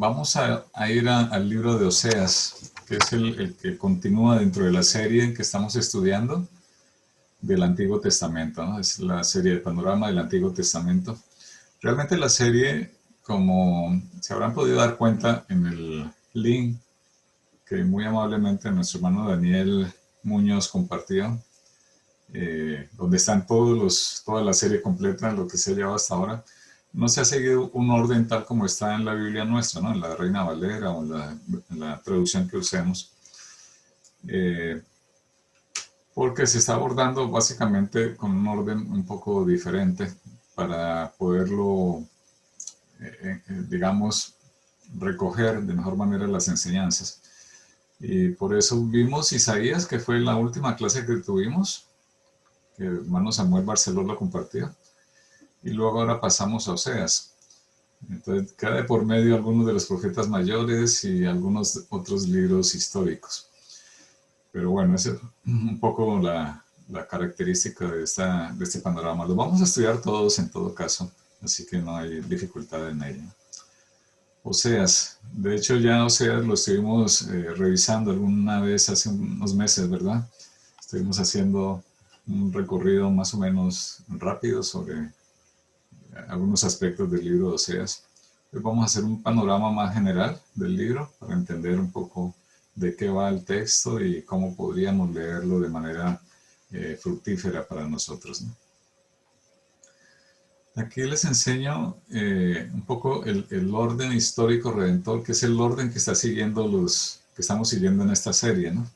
vamos a ir al libro de Oseas, que es el que continúa dentro de la serie que estamos estudiando del Antiguo Testamento, ¿no? Es la serie de Panorama del Antiguo Testamento. Realmente la serie, como se habrán podido dar cuenta en el link que muy amablemente nuestro hermano Daniel Muñoz compartió, donde están toda la serie completa, lo que se ha llevado hasta ahora, no se ha seguido un orden tal como está en la Biblia nuestra, ¿no? En la Reina Valera o en la traducción que usemos. Porque se está abordando básicamente con un orden un poco diferente para poderlo, digamos, recoger de mejor manera las enseñanzas. Y por eso vimos Isaías, que fue la última clase que tuvimos, que el hermano Samuel Barceló lo compartió. Y luego ahora pasamos a Oseas. Entonces queda de por medio algunos de los profetas mayores y algunos otros libros históricos. Pero bueno, esa es un poco la característica de este panorama. Lo vamos a estudiar todos en todo caso, así que no hay dificultad en ello. Oseas, de hecho ya Oseas lo estuvimos revisando alguna vez hace unos meses, ¿verdad? Estuvimos haciendo un recorrido más o menos rápido sobre algunos aspectos del libro de Oseas. Hoy vamos a hacer un panorama más general del libro para entender un poco de qué va el texto y cómo podríamos leerlo de manera fructífera para nosotros, ¿no? Aquí les enseño un poco el orden histórico redentor, que es el orden que estamos siguiendo en esta serie, ¿no?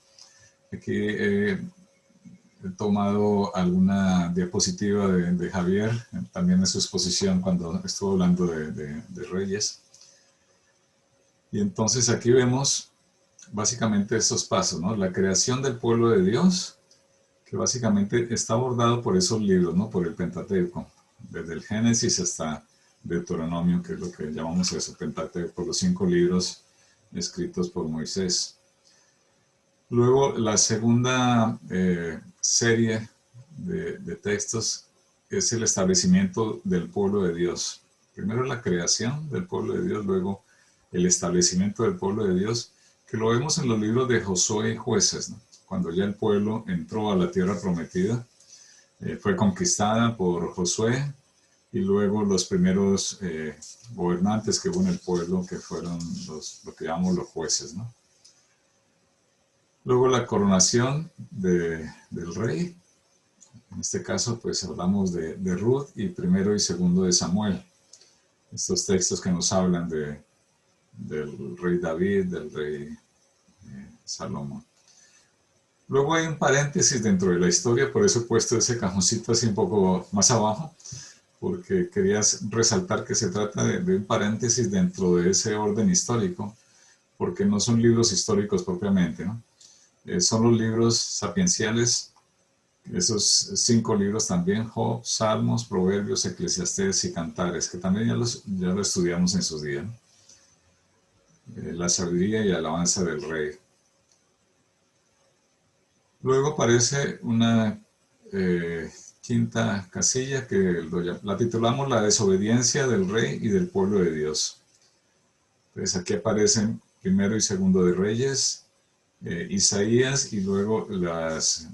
Aquí he tomado alguna diapositiva de Javier, también en su exposición cuando estuvo hablando de Reyes. Y entonces aquí vemos básicamente estos pasos, ¿no? La creación del pueblo de Dios, que básicamente está abordado por esos libros, ¿no? Por el Pentateuco, desde el Génesis hasta Deuteronomio, que es lo que llamamos eso, Pentateuco, por los 5 libros escritos por Moisés. Luego, la segunda serie de textos es el establecimiento del pueblo de Dios. Primero la creación del pueblo de Dios, luego el establecimiento del pueblo de Dios, que lo vemos en los libros de Josué y Jueces, ¿no? Cuando ya el pueblo entró a la tierra prometida, fue conquistada por Josué y luego los primeros gobernantes que hubo en el pueblo, que fueron lo que llamamos los jueces, ¿no? Luego la coronación del rey. En este caso, pues hablamos de Ruth y primero y segundo de Samuel. Estos textos que nos hablan del rey David, del rey Salomón. Luego hay un paréntesis dentro de la historia, por eso he puesto ese cajoncito así un poco más abajo, porque quería resaltar que se trata de un paréntesis dentro de ese orden histórico, porque no son libros históricos propiamente, ¿no? Son los libros sapienciales, esos 5 libros también, Job, Salmos, Proverbios, Eclesiastés y Cantares, que también ya lo estudiamos en sus días, ¿no? La sabiduría y alabanza del rey. Luego aparece una quinta casilla que la titulamos La desobediencia del rey y del pueblo de Dios. Entonces aquí aparecen primero y segundo de Reyes, Isaías y luego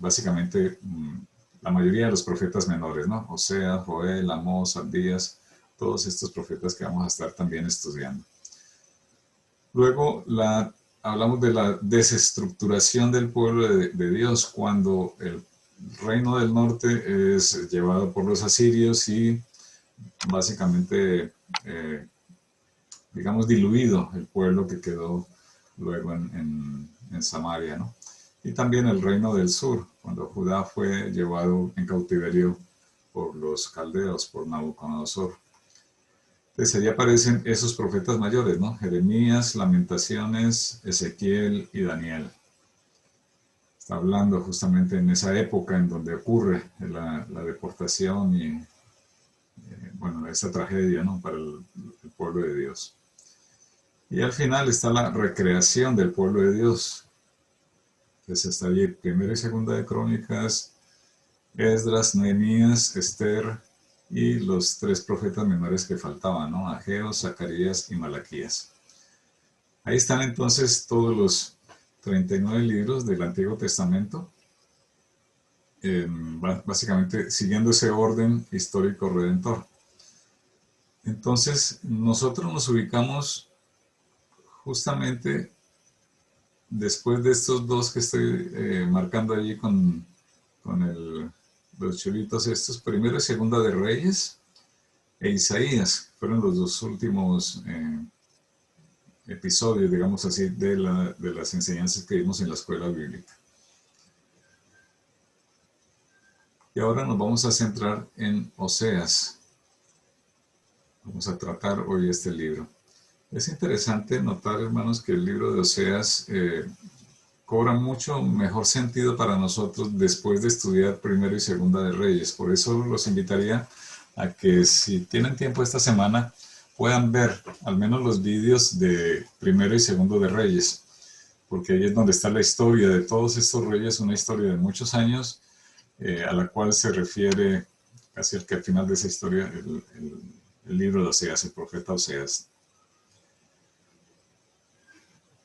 básicamente la mayoría de los profetas menores, ¿no? Oseas, Joel, Amós, Abdías, todos estos profetas que vamos a estar también estudiando. Luego hablamos de la desestructuración del pueblo de Dios cuando el reino del norte es llevado por los asirios y básicamente, digamos, diluido el pueblo que quedó luego en Samaria, ¿no? Y también el reino del sur, cuando Judá fue llevado en cautiverio por los caldeos, por Nabucodonosor. Entonces allí aparecen esos profetas mayores, ¿no? Jeremías, Lamentaciones, Ezequiel y Daniel. Está hablando justamente en esa época en donde ocurre la deportación y, bueno, esa tragedia, ¿no? Para el pueblo de Dios. Y al final está la recreación del pueblo de Dios. Entonces está allí primera y segunda de Crónicas, Esdras, Nehemías, Esther y los 3 profetas menores que faltaban, ¿no? Ageo, Zacarías y Malaquías. Ahí están entonces todos los 39 libros del Antiguo Testamento, básicamente siguiendo ese orden histórico redentor. Entonces, nosotros nos ubicamos justamente después de estos dos que estoy marcando allí con los chulitos estos, primero y segunda de Reyes e Isaías, fueron los dos últimos episodios, digamos así, de las enseñanzas que vimos en la escuela bíblica. Y ahora nos vamos a centrar en Oseas. Vamos a tratar hoy este libro. Es interesante notar, hermanos, que el libro de Oseas cobra mucho mejor sentido para nosotros después de estudiar Primero y Segunda de Reyes. Por eso los invitaría a que si tienen tiempo esta semana puedan ver al menos los vídeos de Primero y Segundo de Reyes, porque ahí es donde está la historia de todos estos reyes, una historia de muchos años a la cual se refiere casi al final de esa historia el libro de Oseas, el profeta Oseas.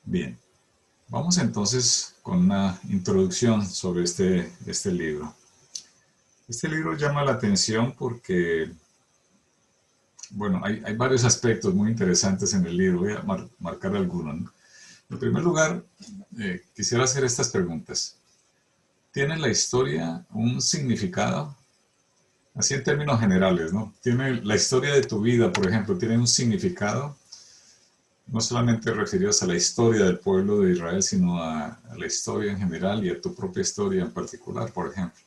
Bien. Vamos entonces con una introducción sobre este libro. Este libro llama la atención porque, bueno, hay varios aspectos muy interesantes en el libro. Voy a marcar algunos, ¿no? En primer lugar, quisiera hacer estas preguntas. ¿Tiene la historia un significado? Así en términos generales, ¿no? ¿Tiene la historia de tu vida, por ejemplo, tiene un significado? No solamente referidos a la historia del pueblo de Israel, sino a la historia en general y a tu propia historia en particular, por ejemplo.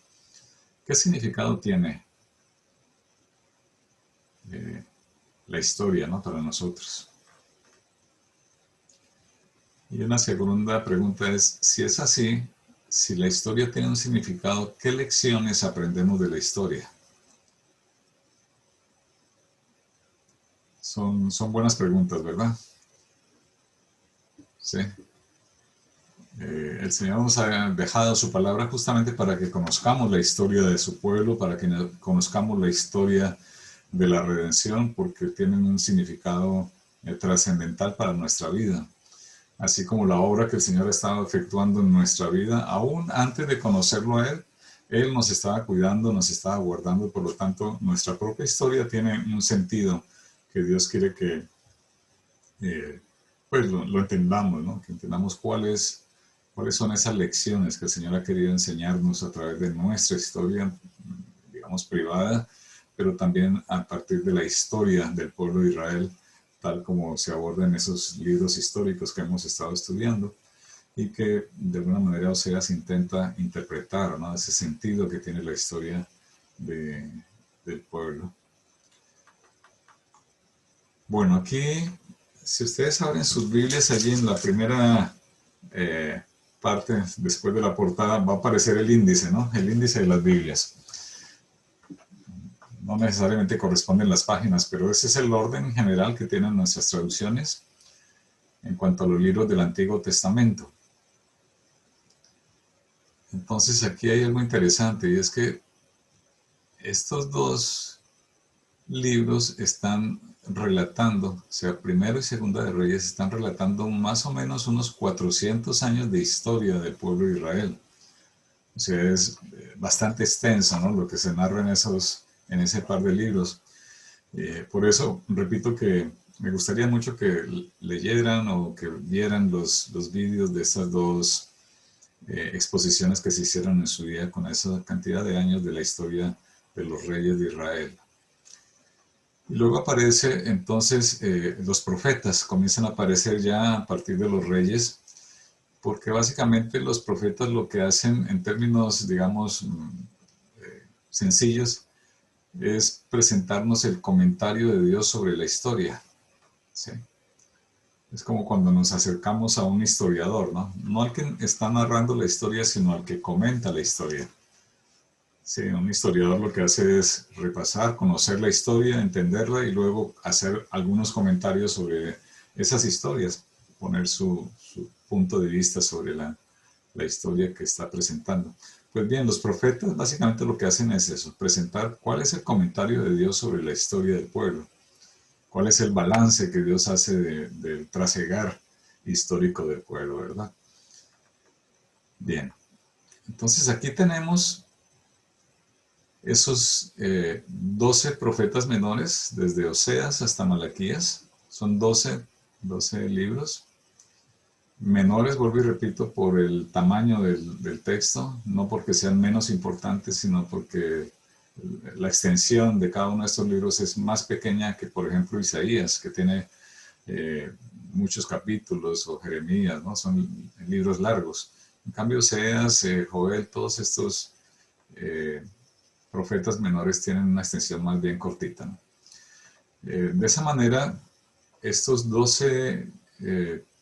¿Qué significado tiene la historia, ¿no? Para nosotros? Y una segunda pregunta es, si es así, si la historia tiene un significado, ¿qué lecciones aprendemos de la historia? Son buenas preguntas, ¿verdad? Sí. El Señor nos ha dejado su palabra justamente para que conozcamos la historia de su pueblo, para que conozcamos la historia de la redención, porque tienen un significado trascendental para nuestra vida. Así como la obra que el Señor ha estado efectuando en nuestra vida, aún antes de conocerlo a Él nos estaba cuidando, nos estaba guardando, por lo tanto, nuestra propia historia tiene un sentido que Dios quiere que pues lo entendamos, ¿no? Que entendamos cuáles son esas lecciones que el Señor ha querido enseñarnos a través de nuestra historia, digamos, privada, pero también a partir de la historia del pueblo de Israel, tal como se aborda en esos libros históricos que hemos estado estudiando, y que de alguna manera Oseas intenta interpretar, ¿no? Ese sentido que tiene la historia del pueblo. Bueno, aquí, si ustedes abren sus Biblias, allí en la primera parte, después de la portada, va a aparecer el índice, ¿no? El índice de las Biblias. No necesariamente corresponden las páginas, pero ese es el orden general que tienen nuestras traducciones en cuanto a los libros del Antiguo Testamento. Entonces aquí hay algo interesante, y es que estos dos libros están relatando, o sea, Primero y Segunda de Reyes, están relatando más o menos unos 400 años de historia del pueblo de Israel. O sea, es bastante extenso, ¿no? Lo que se narra en ese par de libros. Por eso, repito que me gustaría mucho que leyeran o que vieran los vídeos de estas dos exposiciones que se hicieron en su día con esa cantidad de años de la historia de los reyes de Israel. Y luego aparece entonces los profetas, comienzan a aparecer ya a partir de los reyes, porque básicamente los profetas lo que hacen en términos, digamos, sencillos, es presentarnos el comentario de Dios sobre la historia. ¿Sí? Es como cuando nos acercamos a un historiador, ¿no? No al que está narrando la historia, sino al que comenta la historia. Sí, un historiador lo que hace es repasar, conocer la historia, entenderla y luego hacer algunos comentarios sobre esas historias, poner su punto de vista sobre la historia que está presentando. Pues bien, los profetas básicamente lo que hacen es eso, presentar cuál es el comentario de Dios sobre la historia del pueblo, cuál es el balance que Dios hace del trasegar histórico del pueblo, ¿verdad? Bien, entonces aquí tenemos esos 12 profetas menores, desde Oseas hasta Malaquías. Son 12 libros. Menores, vuelvo y repito, por el tamaño del texto, no porque sean menos importantes, sino porque la extensión de cada uno de estos libros es más pequeña que, por ejemplo, Isaías, que tiene muchos capítulos, o Jeremías, ¿no? Son libros largos. En cambio, Oseas, Joel, todos estos profetas menores tienen una extensión más bien cortita, ¿no? De esa manera, estos 12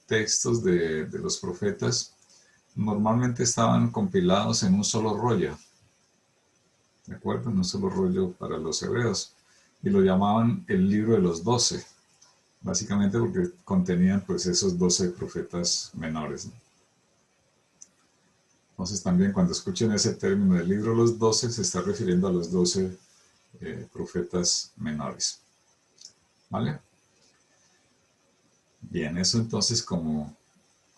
textos de los profetas normalmente estaban compilados en un solo rollo, ¿de acuerdo? En un solo rollo para los hebreos, y lo llamaban el libro de los 12, básicamente porque contenían pues esos 12 profetas menores, ¿no? Entonces también cuando escuchen ese término del libro de los 12 se está refiriendo a los 12 profetas menores, ¿vale? Bien, eso entonces como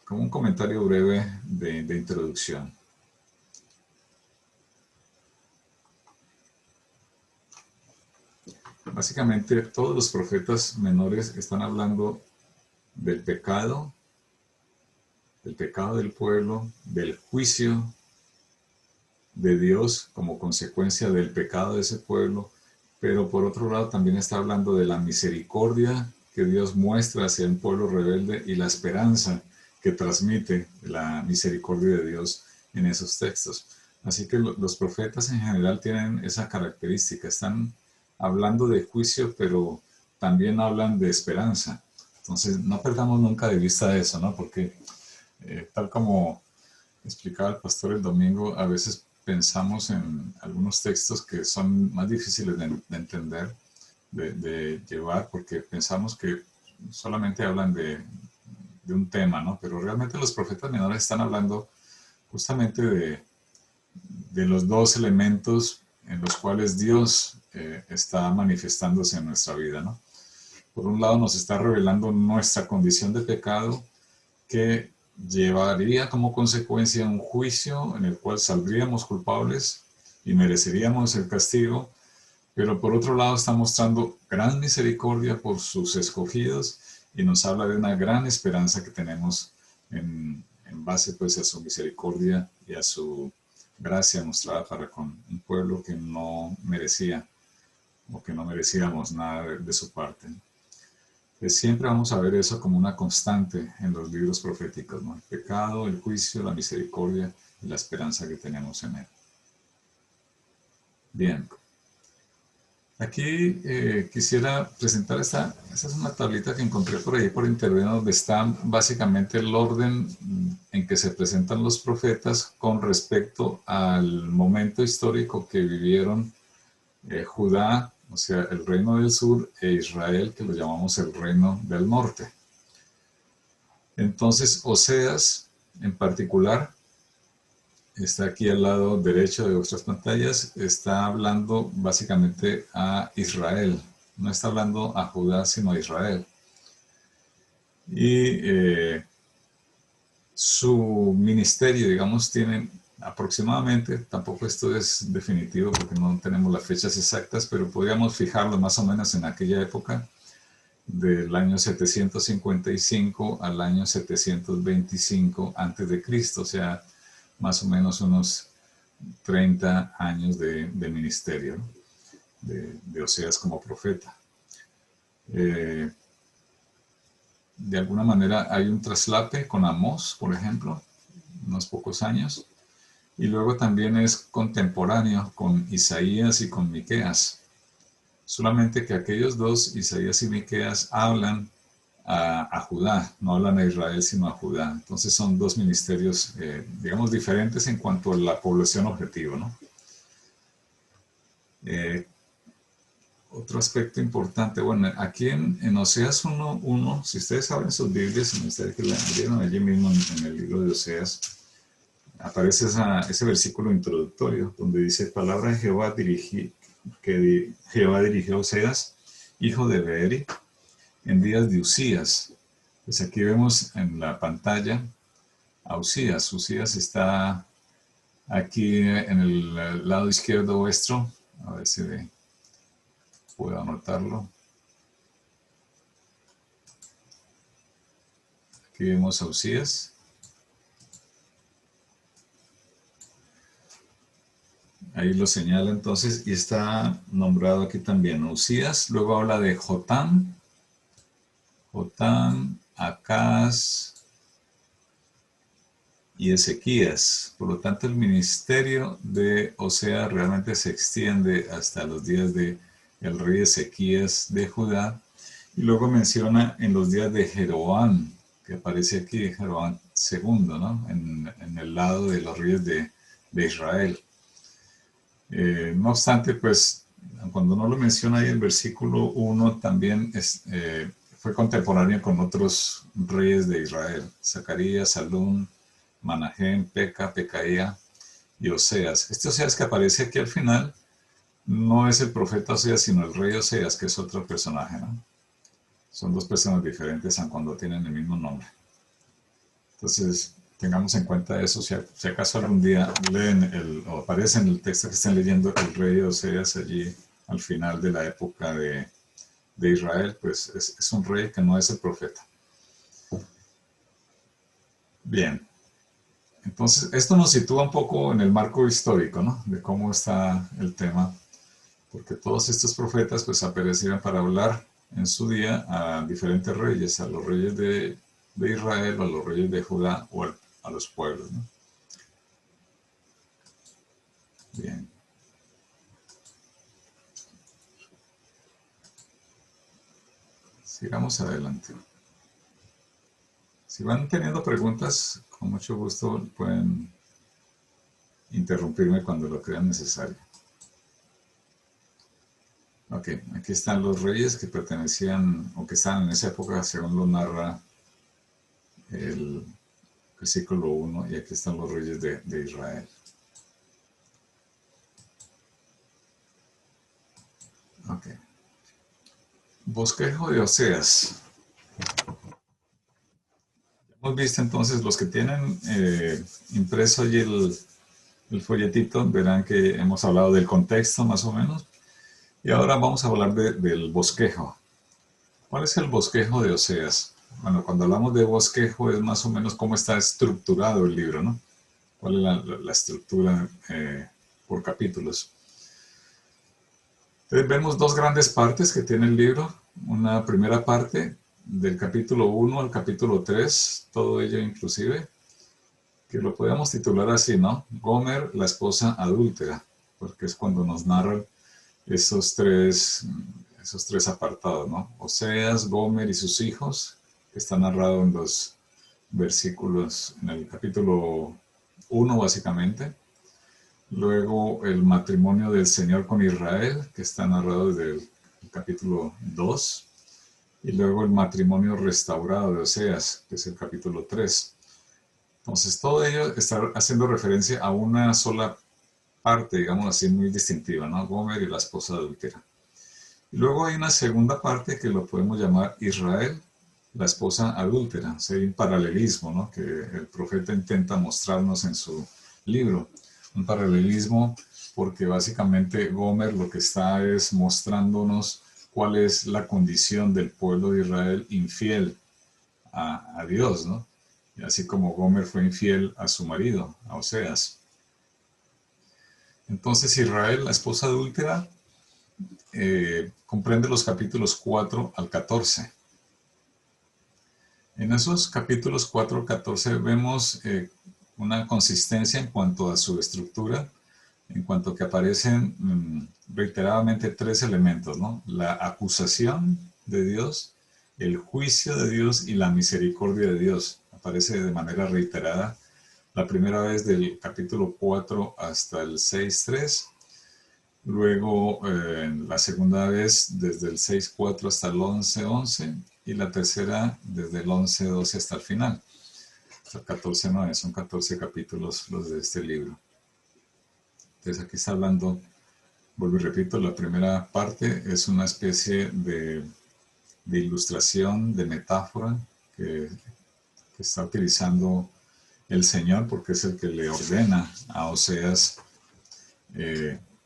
un comentario breve de introducción. Básicamente todos los profetas menores están hablando del pecado del pueblo, del juicio de Dios como consecuencia del pecado de ese pueblo, pero por otro lado también está hablando de la misericordia que Dios muestra hacia un pueblo rebelde y la esperanza que transmite la misericordia de Dios en esos textos. Así que los profetas en general tienen esa característica, están hablando de juicio, pero también hablan de esperanza. Entonces no perdamos nunca de vista eso, ¿no? Porque tal como explicaba el pastor el domingo, a veces pensamos en algunos textos que son más difíciles de entender, de llevar, porque pensamos que solamente hablan de un tema, ¿no? Pero realmente los profetas menores están hablando justamente de los dos elementos en los cuales Dios está manifestándose en nuestra vida, ¿no? Por un lado nos está revelando nuestra condición de pecado, que llevaría como consecuencia un juicio en el cual saldríamos culpables y mereceríamos el castigo, pero por otro lado está mostrando gran misericordia por sus escogidos y nos habla de una gran esperanza que tenemos en base pues a su misericordia y a su gracia mostrada para con un pueblo que no merecía o que no merecíamos nada de su parte. Entonces, siempre vamos a ver eso como una constante en los libros proféticos, ¿no? El pecado, el juicio, la misericordia y la esperanza que tenemos en él. Bien. Aquí quisiera presentar esa es una tablita que encontré por ahí por internet, donde está básicamente el orden en que se presentan los profetas con respecto al momento histórico que vivieron Judá, o sea, el reino del sur, e Israel, que lo llamamos el reino del norte. Entonces, Oseas, en particular, está aquí al lado derecho de vuestras pantallas, está hablando básicamente a Israel. No está hablando a Judá, sino a Israel. Y su ministerio, digamos, tiene aproximadamente, tampoco esto es definitivo porque no tenemos las fechas exactas, pero podríamos fijarlo más o menos en aquella época, del año 755 al año 725 antes de Cristo, o sea, más o menos unos 30 años de ministerio, ¿no? de Oseas como profeta. De alguna manera hay un traslape con Amós, por ejemplo, unos pocos años, y luego también es contemporáneo con Isaías y con Miqueas. Solamente que aquellos dos, Isaías y Miqueas, hablan a Judá, no hablan a Israel sino a Judá. Entonces son dos ministerios, digamos, diferentes en cuanto a la población objetivo, ¿no? Otro aspecto importante, bueno, aquí en Oseas 1:1, si ustedes abren sus Biblias, me gustaría que la abrieran allí mismo en el libro de Oseas, aparece ese versículo introductorio donde dice: palabra de Jehová Jehová dirigió a Oseas, hijo de Beeri, en días de Usías, Pues aquí vemos en la pantalla a Usías. Usías está aquí en el lado izquierdo vuestro. A ver si puedo anotarlo. Aquí vemos a Usías. Ahí lo señala entonces y está nombrado aquí también Usías. Luego habla de Jotam, Acaz y Ezequías. Por lo tanto, el ministerio de Oseas realmente se extiende hasta los días de el rey Ezequías de Judá. Y luego menciona en los días de Jeroboam, que aparece aquí, Jeroboam II, ¿no? En el lado de los reyes de Israel. No obstante, pues, cuando no lo menciona ahí el versículo 1, también fue contemporáneo con otros reyes de Israel, Zacarías, Salum, Manahem, Pecaía y Oseas. Este Oseas que aparece aquí al final no es el profeta Oseas, sino el rey Oseas, que es otro personaje, ¿no? Son dos personas diferentes, aun cuando tienen el mismo nombre. Entonces, tengamos en cuenta eso. Si acaso algún día leen o aparece en el texto que estén leyendo el rey Oseas allí al final de la época de Israel, pues es un rey que no es el profeta. Bien. Entonces, esto nos sitúa un poco en el marco histórico, ¿no? De cómo está el tema, porque todos estos profetas pues aparecieron para hablar en su día a diferentes reyes, a los reyes de Israel, a los reyes de Judá o a los pueblos, ¿no? Bien. Sigamos adelante. Si van teniendo preguntas, con mucho gusto pueden interrumpirme cuando lo crean necesario. Ok, aquí están los reyes que pertenecían o que estaban en esa época, según lo narra el versículo 1, y aquí están los reyes de Israel. Ok. Bosquejo de Oseas. Hemos visto entonces, los que tienen impreso allí el folletito, verán que hemos hablado del contexto más o menos. Y ahora vamos a hablar del bosquejo. ¿Cuál es el bosquejo de Oseas? Bueno, cuando hablamos de bosquejo es más o menos cómo está estructurado el libro, ¿no? ¿Cuál es la estructura por capítulos? Entonces vemos dos grandes partes que tiene el libro. Una primera parte del capítulo 1 al capítulo 3, todo ello inclusive, que lo podemos titular así, ¿no? Gomer, la esposa adúltera, porque es cuando nos narran esos tres apartados, ¿no? Oseas, Gomer y sus hijos, que está narrado en los versículos, en el capítulo 1 básicamente. Luego el matrimonio del Señor con Israel, que está narrado desde el capítulo 2. Y luego el matrimonio restaurado de Oseas, que es el capítulo 3. Entonces todo ello está haciendo referencia a una sola parte, digamos así, muy distintiva, ¿no? Gomer y la esposa adúltera. Y luego hay una segunda parte que lo podemos llamar Israel, la esposa adúltera. O sea, hay un paralelismo, ¿no? Que el profeta intenta mostrarnos en su libro. Un paralelismo porque básicamente Gomer lo que está es mostrándonos cuál es la condición del pueblo de Israel infiel a Dios, ¿no? Y así como Gomer fue infiel a su marido, a Oseas. Entonces Israel, la esposa adúltera, comprende los capítulos 4 al 14. En esos capítulos 4 al 14 vemos una consistencia en cuanto a su estructura, en cuanto que aparecen reiteradamente tres elementos, ¿no? La acusación de Dios, el juicio de Dios y la misericordia de Dios. Aparece de manera reiterada, la primera vez del capítulo 4 hasta el 6.3, luego la segunda vez desde el 6.4 hasta el 11.11, y la tercera desde el 11.12 hasta el final, hasta el 14.9, son 14 capítulos los de este libro. Entonces aquí está hablando, vuelvo y repito, la primera parte es una especie de ilustración, de metáfora, que está utilizando el Señor, porque es el que le ordena a Oseas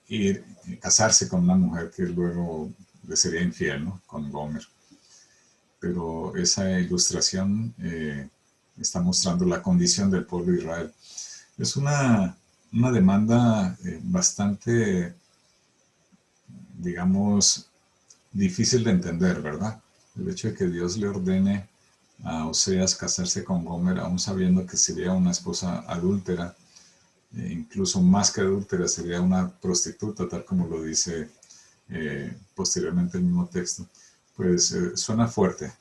ir casarse con una mujer que luego le sería infiel, ¿no? Con Gomer. Pero esa ilustración está mostrando la condición del pueblo de Israel. Es una demanda bastante, digamos, difícil de entender, ¿verdad? El hecho de que Dios le ordene a Oseas casarse con Gomer, aún sabiendo que sería una esposa adúltera, incluso más que adúltera, sería una prostituta, tal como lo dice posteriormente el mismo texto, pues suena fuerte.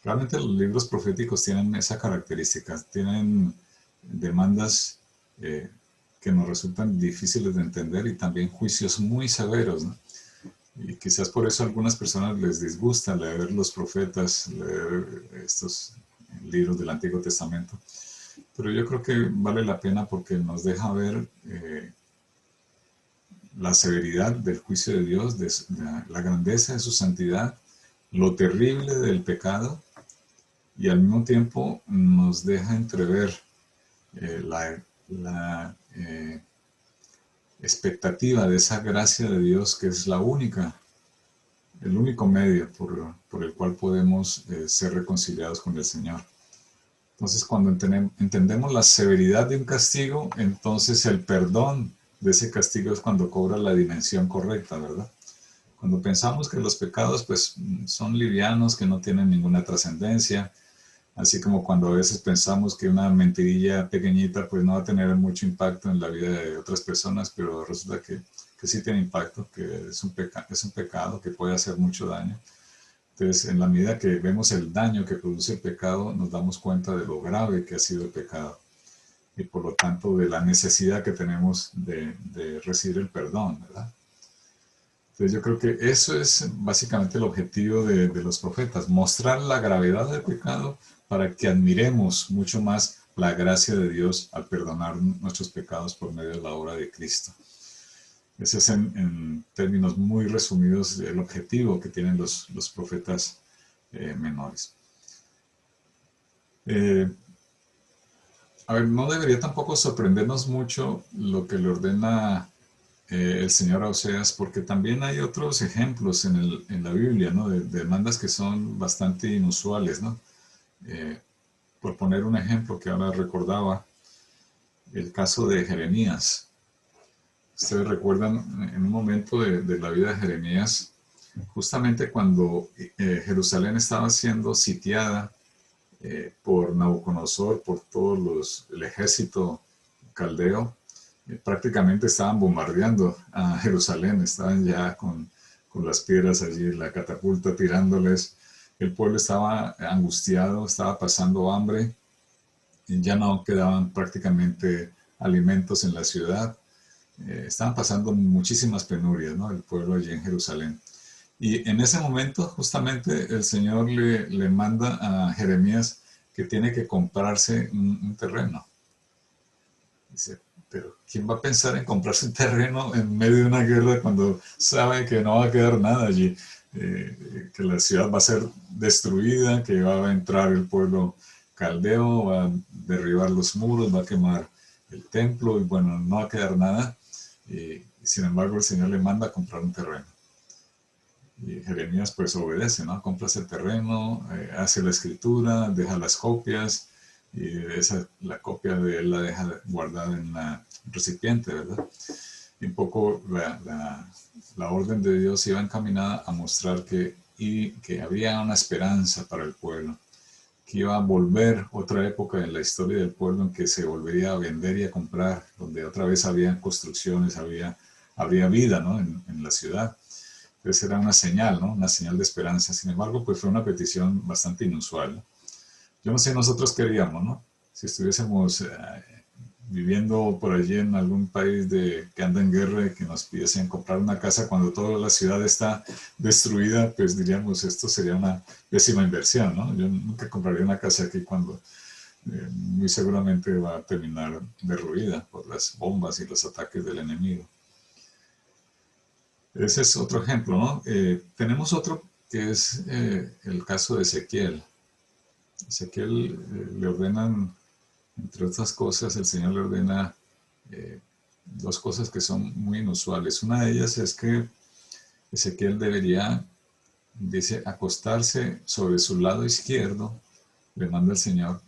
Realmente los libros proféticos tienen esa característica, tienen demandas que nos resultan difíciles de entender y también juicios muy severos, ¿no? Y quizás por eso a algunas personas les disgusta leer los profetas, leer estos libros del Antiguo Testamento. Pero yo creo que vale la pena porque nos deja ver la severidad del juicio de Dios, de la grandeza de su santidad, lo terrible del pecado, y al mismo tiempo nos deja entrever la expectativa de esa gracia de Dios que es la única, el único medio por el cual podemos ser reconciliados con el Señor. Entonces, cuando entendemos la severidad de un castigo, entonces el perdón de ese castigo es cuando cobra la dimensión correcta, ¿verdad? Cuando pensamos que los pecados pues son livianos, que no tienen ninguna trascendencia, así como cuando a veces pensamos que una mentirilla pequeñita pues no va a tener mucho impacto en la vida de otras personas, pero resulta que sí tiene impacto, que es un pecado que puede hacer mucho daño. Entonces, en la medida que vemos el daño que produce el pecado, nos damos cuenta de lo grave que ha sido el pecado y por lo tanto de la necesidad que tenemos de recibir el perdón, ¿verdad? Entonces yo creo que eso es básicamente el objetivo de los profetas, mostrar la gravedad del pecado para que admiremos mucho más la gracia de Dios al perdonar nuestros pecados por medio de la obra de Cristo. Ese es en términos muy resumidos el objetivo que tienen los profetas menores. A ver, no debería tampoco sorprendernos mucho lo que le ordena el Señor a Oseas, porque también hay otros ejemplos en la Biblia, ¿no? De demandas que son bastante inusuales, ¿no? Por poner un ejemplo que ahora recordaba, el caso de Jeremías. Ustedes recuerdan en un momento de la vida de Jeremías, justamente cuando Jerusalén estaba siendo sitiada por Nabucodonosor, por el ejército caldeo, prácticamente estaban bombardeando a Jerusalén, estaban ya con las piedras allí, la catapulta tirándoles, el pueblo estaba angustiado, estaba pasando hambre, y ya no quedaban prácticamente alimentos en la ciudad, estaban pasando muchísimas penurias, ¿no? El pueblo allí en Jerusalén. Y en ese momento, justamente, el Señor le manda a Jeremías que tiene que comprarse un terreno. Dice, pero ¿quién va a pensar en comprarse un terreno en medio de una guerra cuando sabe que no va a quedar nada allí? Que la ciudad va a ser destruida, que va a entrar el pueblo caldeo, va a derribar los muros, va a quemar el templo y bueno, no va a quedar nada. Sin embargo, el Señor le manda a comprar un terreno. Y Jeremías pues obedece, ¿no? Compra ese terreno, hace la escritura, deja las copias, y la copia de él la deja guardada en un recipiente, ¿verdad? Y un poco la orden de Dios iba encaminada a mostrar que había una esperanza para el pueblo, que iba a volver otra época en la historia del pueblo en que se volvería a vender y a comprar, donde otra vez había construcciones, habría vida, ¿no? en la ciudad. Entonces era una señal, ¿no? Una señal de esperanza. Sin embargo, pues fue una petición bastante inusual, ¿no? Yo no sé nosotros qué haríamos, ¿no? Si estuviésemos viviendo por allí en algún país que anda en guerra y que nos pidiesen comprar una casa cuando toda la ciudad está destruida, pues diríamos, esto sería una pésima inversión, ¿no? Yo nunca compraría una casa aquí cuando muy seguramente va a terminar derruida por las bombas y los ataques del enemigo. Ese es otro ejemplo, ¿no? Tenemos otro que es el caso de Ezequiel. Ezequiel le ordenan, entre otras cosas, el Señor le ordena dos cosas que son muy inusuales. Una de ellas es que Ezequiel debería, dice, acostarse sobre su lado izquierdo, le manda el Señor,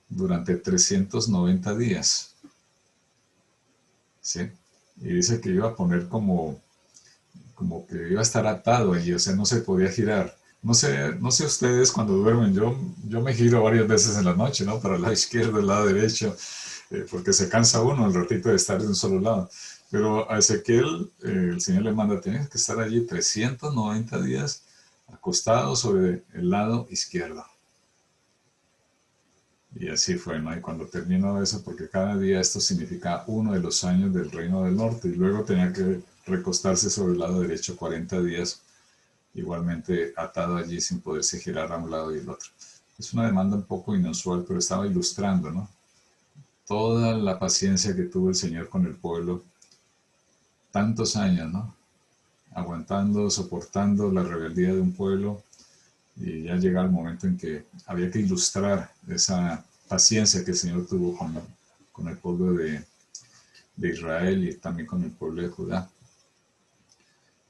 durante 390 días. ¿Sí? Y dice que iba a poner como que iba a estar atado allí, o sea, no se podía girar. No sé ustedes cuando duermen, yo me giro varias veces en la noche, ¿no? Para el lado izquierdo, el lado derecho, porque se cansa uno el ratito de estar de un solo lado. Pero a Ezequiel, el Señor le manda, tienes que estar allí 390 días acostado sobre el lado izquierdo. Y así fue, ¿no? Y cuando terminó eso, porque cada día esto significa uno de los años del Reino del Norte, y luego tenía que recostarse sobre el lado derecho 40 días, igualmente atado allí sin poderse girar a un lado y el otro. Es una demanda un poco inusual, pero estaba ilustrando, ¿no? Toda la paciencia que tuvo el Señor con el pueblo, tantos años, ¿no? Aguantando, soportando la rebeldía de un pueblo, y ya llega el momento en que había que ilustrar esa paciencia que el Señor tuvo con el pueblo de Israel y también con el pueblo de Judá.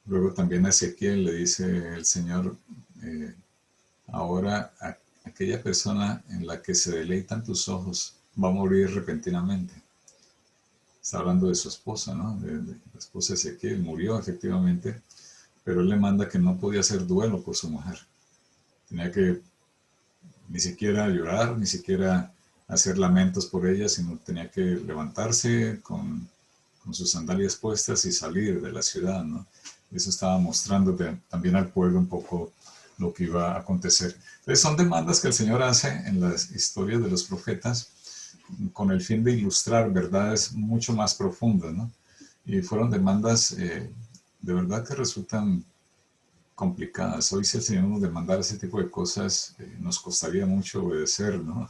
Luego también a Ezequiel le dice el Señor, ahora aquella persona en la que se deleitan tus ojos va a morir repentinamente. Está hablando de su esposa, ¿no? De la esposa de Ezequiel. Murió efectivamente, pero él le manda que no podía hacer duelo por su mujer. Tenía que ni siquiera llorar, ni siquiera hacer lamentos por ella, sino tenía que levantarse con sus sandalias puestas y salir de la ciudad, ¿no? Eso estaba mostrando también al pueblo un poco lo que iba a acontecer. Entonces son demandas que el Señor hace en las historias de los profetas con el fin de ilustrar verdades mucho más profundas, ¿no? Y fueron demandas de verdad que resultan complicadas. Hoy si el Señor nos demandara ese tipo de cosas, nos costaría mucho obedecer, ¿no?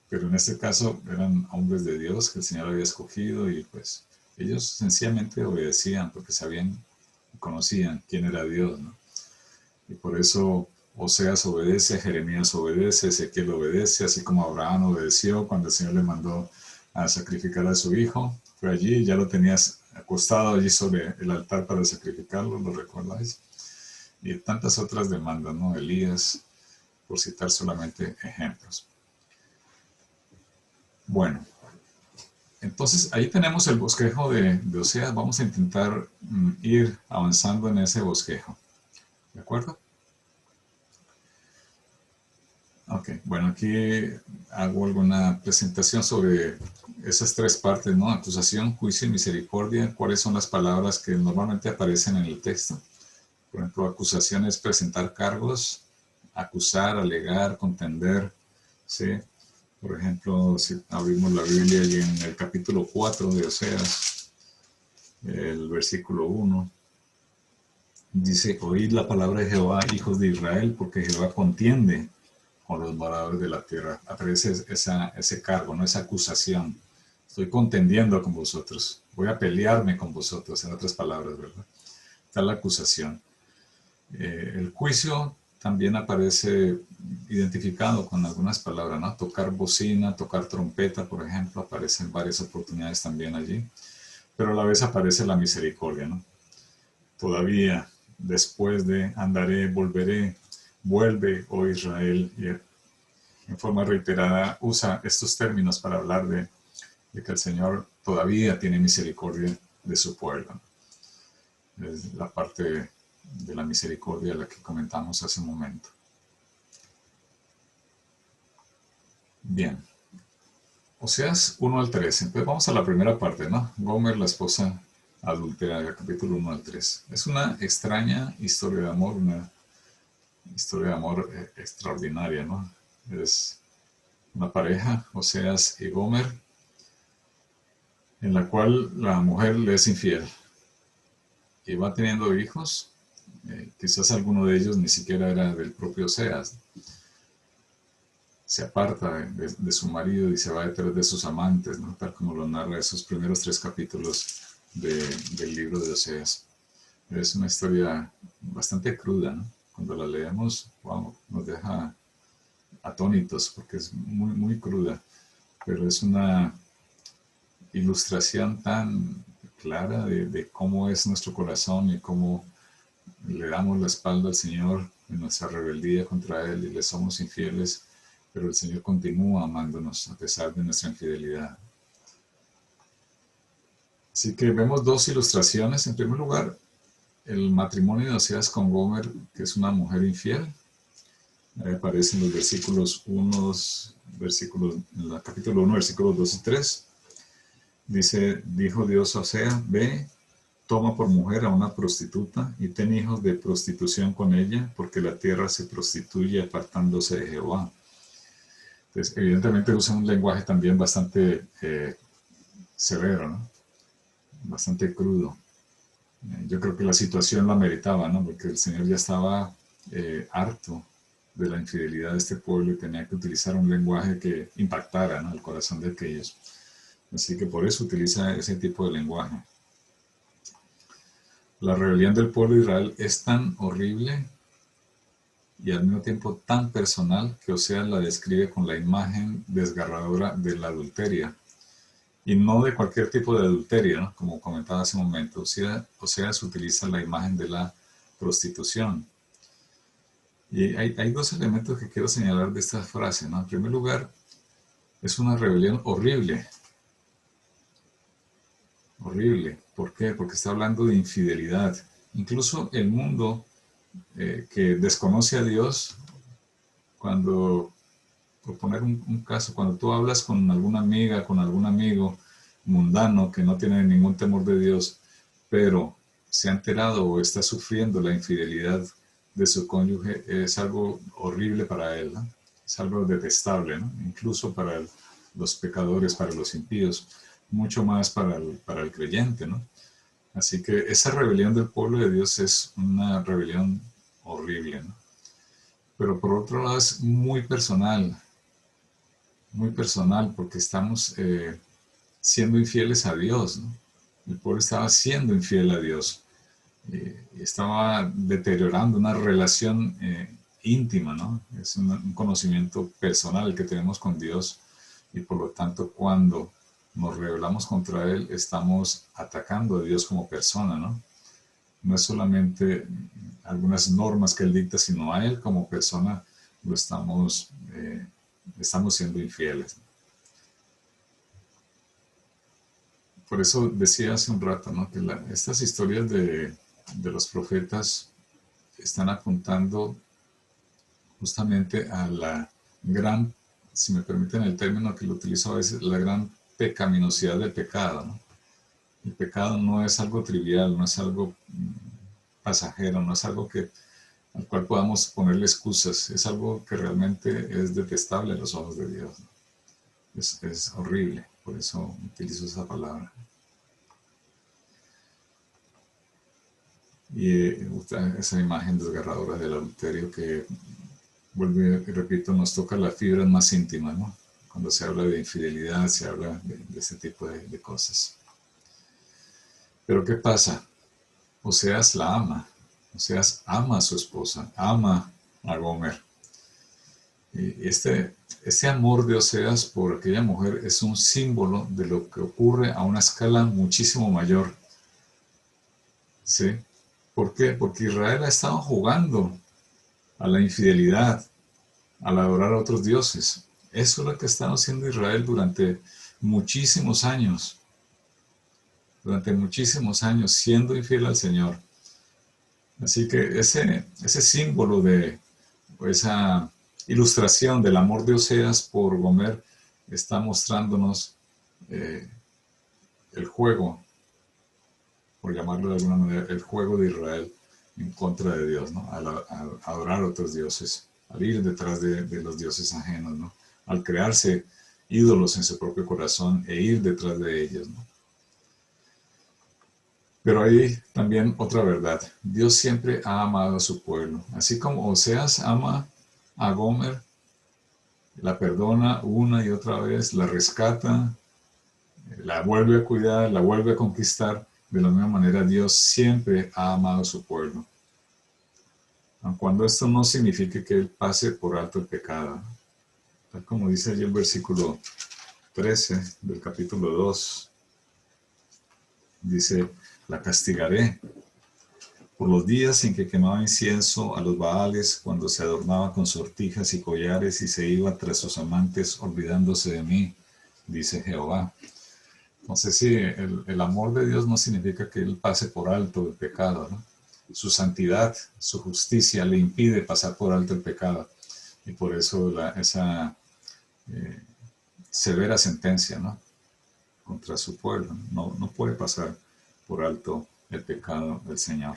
Pero en este caso eran hombres de Dios que el Señor había escogido y pues ellos sencillamente obedecían porque sabían, conocían quién era Dios, ¿no? Y por eso Oseas obedece, Jeremías obedece, Ezequiel obedece, así como Abraham obedeció cuando el Señor le mandó a sacrificar a su hijo. Fue allí, ya lo tenías acostado allí sobre el altar para sacrificarlo, ¿lo recordáis? Y tantas otras demandas, ¿no? Elías, por citar solamente ejemplos. Bueno, entonces ahí tenemos el bosquejo de Oseas. Vamos a intentar ir avanzando en ese bosquejo. ¿De acuerdo? Ok, bueno, aquí hago alguna presentación sobre esas tres partes, ¿no? Acusación, juicio y misericordia. ¿Cuáles son las palabras que normalmente aparecen en el texto? Por ejemplo, acusación es presentar cargos, acusar, alegar, contender, ¿sí? Por ejemplo, si abrimos la Biblia y en el capítulo 4 de Oseas, el versículo 1, dice, oíd la palabra de Jehová, hijos de Israel, porque Jehová contiende con los moradores de la tierra. Aparece ese cargo, ¿no? Esa acusación. Estoy contendiendo con vosotros. Voy a pelearme con vosotros, en otras palabras, ¿verdad? Está la acusación. El juicio también aparece identificado con algunas palabras, ¿no? Tocar bocina, tocar trompeta, por ejemplo, aparecen varias oportunidades también allí. Pero a la vez aparece la misericordia, ¿no? Todavía, después de andaré, volveré, vuelve, oh Israel, y en forma reiterada usa estos términos para hablar de que el Señor todavía tiene misericordia de su pueblo. Es la parte de la misericordia la que comentamos hace un momento. Bien. Oseas 1 al 3. Entonces vamos a la primera parte, ¿no? Gomer, la esposa adúltera, capítulo 1 al 3. Es una extraña historia de amor, una historia de amor extraordinaria, ¿no? Es una pareja, Oseas y Gomer, en la cual la mujer le es infiel y va teniendo hijos. Quizás alguno de ellos ni siquiera era del propio Oseas. Se aparta de su marido y se va detrás de sus amantes, ¿no? Tal como lo narra esos primeros 3 capítulos del libro de Oseas. Es una historia bastante cruda, ¿no? Cuando la leemos, wow, nos deja atónitos porque es muy, muy cruda, pero es una ilustración tan clara de cómo es nuestro corazón y cómo le damos la espalda al Señor en nuestra rebeldía contra Él y le somos infieles, pero el Señor continúa amándonos a pesar de nuestra infidelidad. Así que vemos dos ilustraciones. En primer lugar, el matrimonio de Oseas con Gomer, que es una mujer infiel. Ahí aparecen los versículos 1, en el capítulo 1, versículos 2 y 3. Dice, dijo Dios a Oseas, ve, toma por mujer a una prostituta y ten hijos de prostitución con ella, porque la tierra se prostituye apartándose de Jehová. Entonces, evidentemente usa un lenguaje también bastante severo, ¿no? Bastante crudo. Yo creo que la situación la meritaba, ¿no? Porque el Señor ya estaba harto de la infidelidad de este pueblo y tenía que utilizar un lenguaje que impactara, ¿no?, el corazón de aquellos. Así que por eso utiliza ese tipo de lenguaje. La rebelión del pueblo de Israel es tan horrible y al mismo tiempo tan personal que Oseas la describe con la imagen desgarradora de la adulteria. Y no de cualquier tipo de adulterio, ¿no?, como comentaba hace un momento. Oseas utiliza la imagen de la prostitución. Y hay dos elementos que quiero señalar de esta frase, ¿no? En primer lugar, es una rebelión horrible. Horrible. ¿Por qué? Porque está hablando de infidelidad. Incluso el mundo que desconoce a Dios, cuando, por poner un caso, cuando tú hablas con alguna amiga, con algún amigo mundano que no tiene ningún temor de Dios, pero se ha enterado o está sufriendo la infidelidad de su cónyuge, es algo horrible para él, ¿no? Es algo detestable, ¿no? Incluso para los pecadores, para los impíos, mucho más para el creyente, ¿no? Así que esa rebelión del pueblo de Dios es una rebelión horrible, ¿no? Pero por otro lado es muy personal porque estamos siendo infieles a Dios, ¿no? El pueblo estaba siendo infiel a Dios. Estaba deteriorando una relación íntima, ¿no? Es un conocimiento personal que tenemos con Dios y por lo tanto cuando nos rebelamos contra Él estamos atacando a Dios como persona, ¿no? No es solamente algunas normas que Él dicta, sino a Él como persona lo estamos siendo infieles. Por eso decía hace un rato, ¿no?, que estas historias de los profetas están apuntando justamente a la gran, si me permiten el término que lo utilizo a veces, la gran pecaminosidad del pecado, ¿no? El pecado no es algo trivial, no es algo pasajero, no es algo al cual podamos ponerle excusas, es algo que realmente es detestable a los ojos de Dios, ¿no? Es horrible, por eso utilizo esa palabra. Y esa imagen desgarradora del adulterio que, vuelvo y repito, nos toca las fibras más íntimas, ¿no? Cuando se habla de infidelidad, se habla de ese tipo de cosas. Pero ¿qué pasa? Oseas la ama. Oseas ama a su esposa, ama a Gomer. Y este amor de Oseas por aquella mujer es un símbolo de lo que ocurre a una escala muchísimo mayor. ¿Sí? ¿Por qué? Porque Israel ha estado jugando a la infidelidad, al adorar a otros dioses. Eso es lo que ha estado haciendo Israel durante muchísimos años. Durante muchísimos años, siendo infiel al Señor. Así que ese símbolo de esa ilustración del amor de Oseas por Gomer está mostrándonos el juego, por llamarlo de alguna manera, el juego de Israel en contra de Dios, ¿no? Al adorar a otros dioses, al ir detrás de los dioses ajenos, ¿no? Al crearse ídolos en su propio corazón e ir detrás de ellos, ¿no? Pero hay también otra verdad. Dios siempre ha amado a su pueblo. Así como Oseas ama a Gomer, la perdona una y otra vez, la rescata, la vuelve a cuidar, la vuelve a conquistar. De la misma manera, Dios siempre ha amado a su pueblo. Aun cuando esto no signifique que Él pase por alto el pecado. tal como dice allí el versículo 13 del capítulo 2, dice, la castigaré por los días en que quemaba incienso a los Baales, cuando se adornaba con sortijas y collares y se iba tras sus amantes olvidándose de mí, dice Jehová. Entonces sí, el amor de Dios no significa que Él pase por alto el pecado, ¿no? Su santidad, su justicia le impide pasar por alto el pecado. Y por eso esa severa sentencia, ¿no?, contra su pueblo. No puede pasar por alto el pecado del Señor.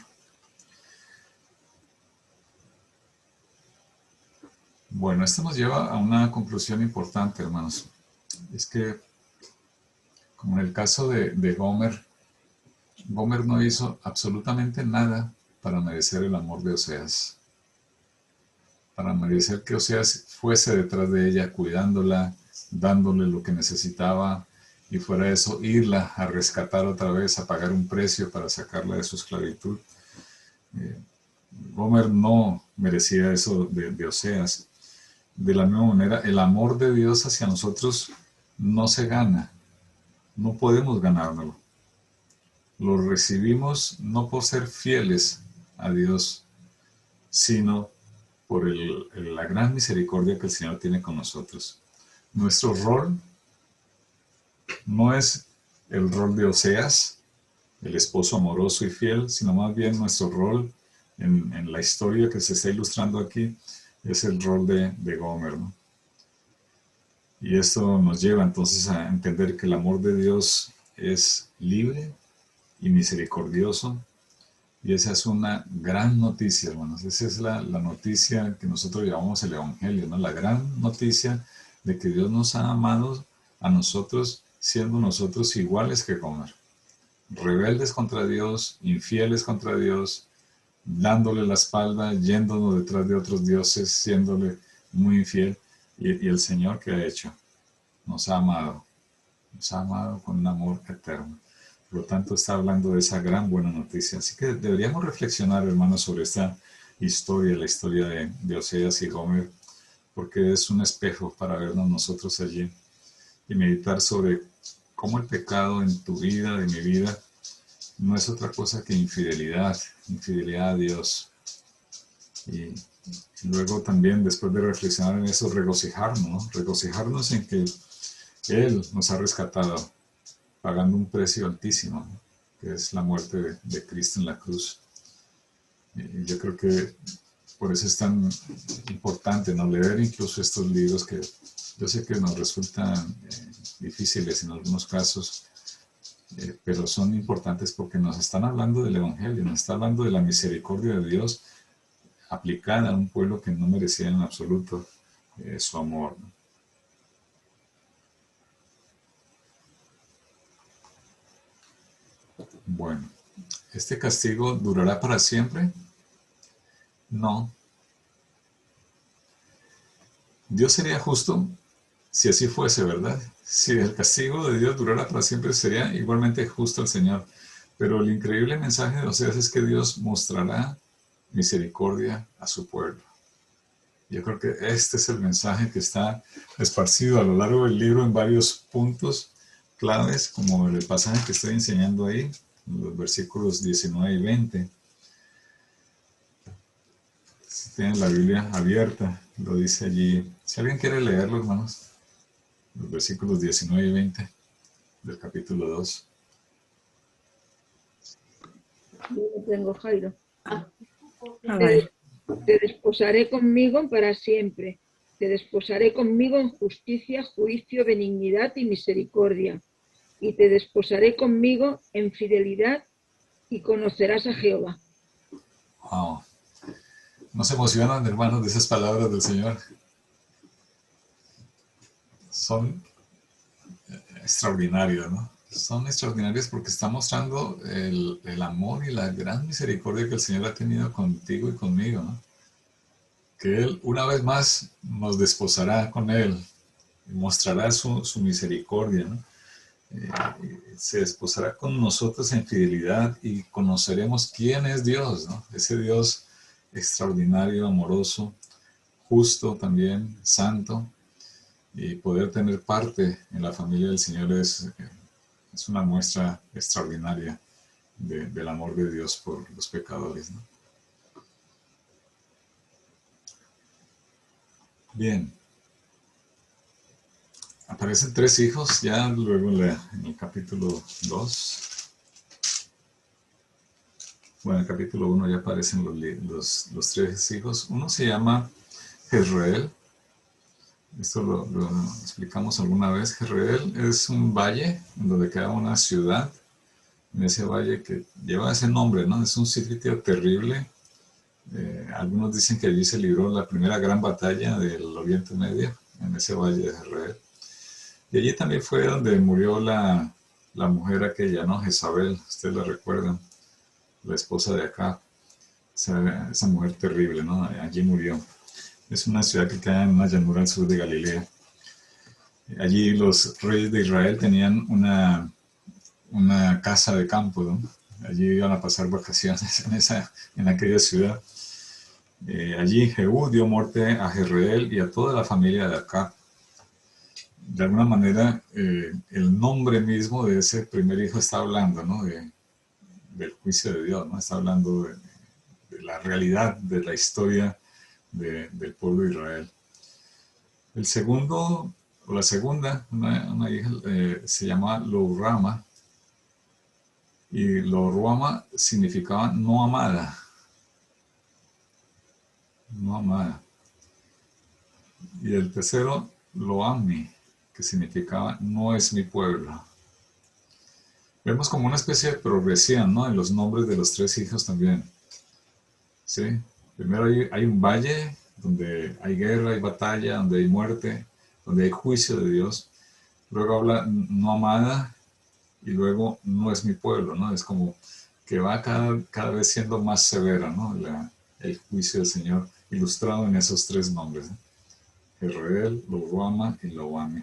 Bueno, esto nos lleva a una conclusión importante, hermanos. Es que, como en el caso de Gomer no hizo absolutamente nada para merecer el amor de Oseas, para merecer que Oseas fuese detrás de ella, cuidándola, dándole lo que necesitaba, y fuera de eso, irla a rescatar otra vez, a pagar un precio para sacarla de su esclavitud. Gomer no merecía eso de Oseas. De la misma manera, el amor de Dios hacia nosotros no se gana, no podemos ganárnoslo. Lo recibimos no por ser fieles a Dios, sino por la gran misericordia que el Señor tiene con nosotros. Nuestro rol no es el rol de Oseas, el esposo amoroso y fiel, sino más bien nuestro rol en la historia que se está ilustrando aquí es el rol de Gomer, ¿no? Y esto nos lleva entonces a entender que el amor de Dios es libre y misericordioso. Y esa es una gran noticia, hermanos. Esa es la noticia que nosotros llamamos el Evangelio, ¿no? La gran noticia de que Dios nos ha amado a nosotros, siendo nosotros iguales que Gomer. Rebeldes contra Dios, infieles contra Dios, dándole la espalda, yéndonos detrás de otros dioses, siéndole muy infiel. Y el Señor, ¿qué ha hecho? Nos ha amado con un amor eterno. Por lo tanto, está hablando de esa gran buena noticia. Así que deberíamos reflexionar, hermanos, sobre esta historia, la historia de Oseas y Gomer, porque es un espejo para vernos nosotros allí y meditar sobre cómo el pecado en tu vida, en mi vida, no es otra cosa que infidelidad a Dios. Y luego también, después de reflexionar en eso, regocijarnos, ¿no? Regocijarnos en que Él nos ha rescatado, pagando un precio altísimo, ¿no?, que es la muerte de Cristo en la cruz. Y yo creo que por eso es tan importante, ¿no?, leer incluso estos libros que yo sé que nos resultan difíciles en algunos casos, pero son importantes porque nos están hablando del Evangelio, nos está hablando de la misericordia de Dios aplicada a un pueblo que no merecía en absoluto su amor, ¿no? Bueno, ¿este castigo durará para siempre? No. Dios sería justo si así fuese, ¿verdad? Si el castigo de Dios durara para siempre, sería igualmente justo el Señor. Pero el increíble mensaje de Oseas es que Dios mostrará misericordia a su pueblo. Yo creo que este es el mensaje que está esparcido a lo largo del libro en varios puntos claves, como el pasaje que estoy enseñando ahí, los versículos 19 y 20. Si tienen la Biblia abierta, lo dice allí. Si alguien quiere leerlo, hermanos, los versículos 19 y 20 del capítulo 2. Yo lo tengo, Jairo. Vale. Te desposaré conmigo para siempre. Te desposaré conmigo en justicia, juicio, benignidad y misericordia. Y te desposaré conmigo en fidelidad y conocerás a Jehová. Wow. ¿No se emocionan, hermanos, de esas palabras del Señor? Son extraordinarias, ¿no? Son extraordinarias porque está mostrando el amor y la gran misericordia que el Señor ha tenido contigo y conmigo, ¿no? Que Él una vez más nos desposará con Él, mostrará su misericordia, ¿no? Se desposará con nosotros en fidelidad y conoceremos quién es Dios, ¿no? Ese Dios extraordinario, amoroso, justo también, santo, y poder tener parte en la familia del Señor es una muestra extraordinaria del amor de Dios por los pecadores, ¿no? Bien. Aparecen 3 hijos ya luego en el capítulo 2. Bueno, en el capítulo 1 ya aparecen los 3 hijos. Uno se llama Jezreel. Esto lo explicamos alguna vez. Jezreel es un valle en donde queda una ciudad. En ese valle que lleva ese nombre, ¿no? Es un sitio terrible. Algunos dicen que allí se libró la primera gran batalla del Oriente Medio, en ese valle de Jezreel. Y allí también fue donde murió la mujer aquella, ¿no? Jezabel, ustedes la recuerdan, la esposa de Acab. Esa mujer terrible, ¿no? Allí murió. Es una ciudad que queda en una llanura al sur de Galilea. Allí los reyes de Israel tenían una casa de campo, ¿no? Allí iban a pasar vacaciones en aquella ciudad. Allí Jehú dio muerte a Jezreel y a toda la familia de Acab. De alguna manera, el nombre mismo de ese primer hijo está hablando, ¿no? Del juicio de Dios, ¿no? Está hablando de la realidad, de la historia del pueblo de Israel. El segundo, o la segunda, una hija, se llama Lo-Ruama, y Lo-Ruama significaba no amada. No amada. Y el tercero, Lo-Ammi, que significaba no es mi pueblo. Vemos como una especie de progresión, ¿no? En los nombres de los 3 hijos también. ¿Sí? Primero hay un valle donde hay guerra, hay batalla, donde hay muerte, donde hay juicio de Dios. Luego habla no amada y luego no es mi pueblo, ¿no? Es como que va cada vez siendo más severa, ¿no? El juicio del Señor, ilustrado en esos 3 nombres, ¿eh? Jezreel, Lo-Ruama y Lo-Ammi.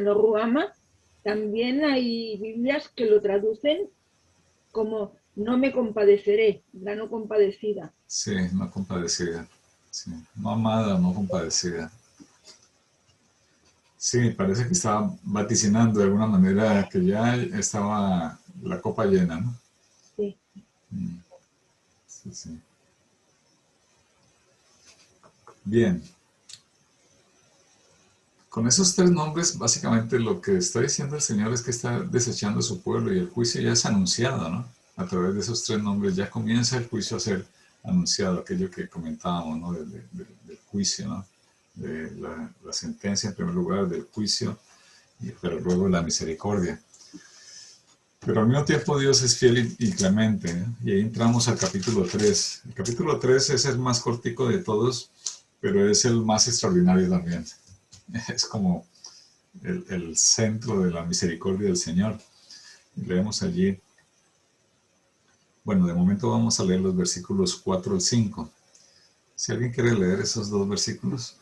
Lo Ruama, también hay Biblias que lo traducen como no me compadeceré, la no compadecida. Sí, no compadecida. Sí. No amada, no compadecida. Sí, parece que estaba vaticinando de alguna manera que ya estaba la copa llena, ¿no? Sí. Sí, sí. Bien. Con esos 3 nombres, básicamente lo que está diciendo el Señor es que está desechando a su pueblo y el juicio ya es anunciado, ¿no? A través de esos 3 nombres ya comienza el juicio a ser anunciado, aquello que comentábamos, ¿no? Del juicio, ¿no? De la sentencia en primer lugar, del juicio, pero luego la misericordia. Pero al mismo tiempo Dios es fiel y clemente, ¿eh? Y ahí entramos al capítulo 3. El capítulo 3 es el más cortico de todos, pero es el más extraordinario también. Es como el centro de la misericordia del Señor. Leemos allí. Bueno, de momento vamos a leer los versículos 4 al 5. Si alguien quiere leer esos 2 versículos.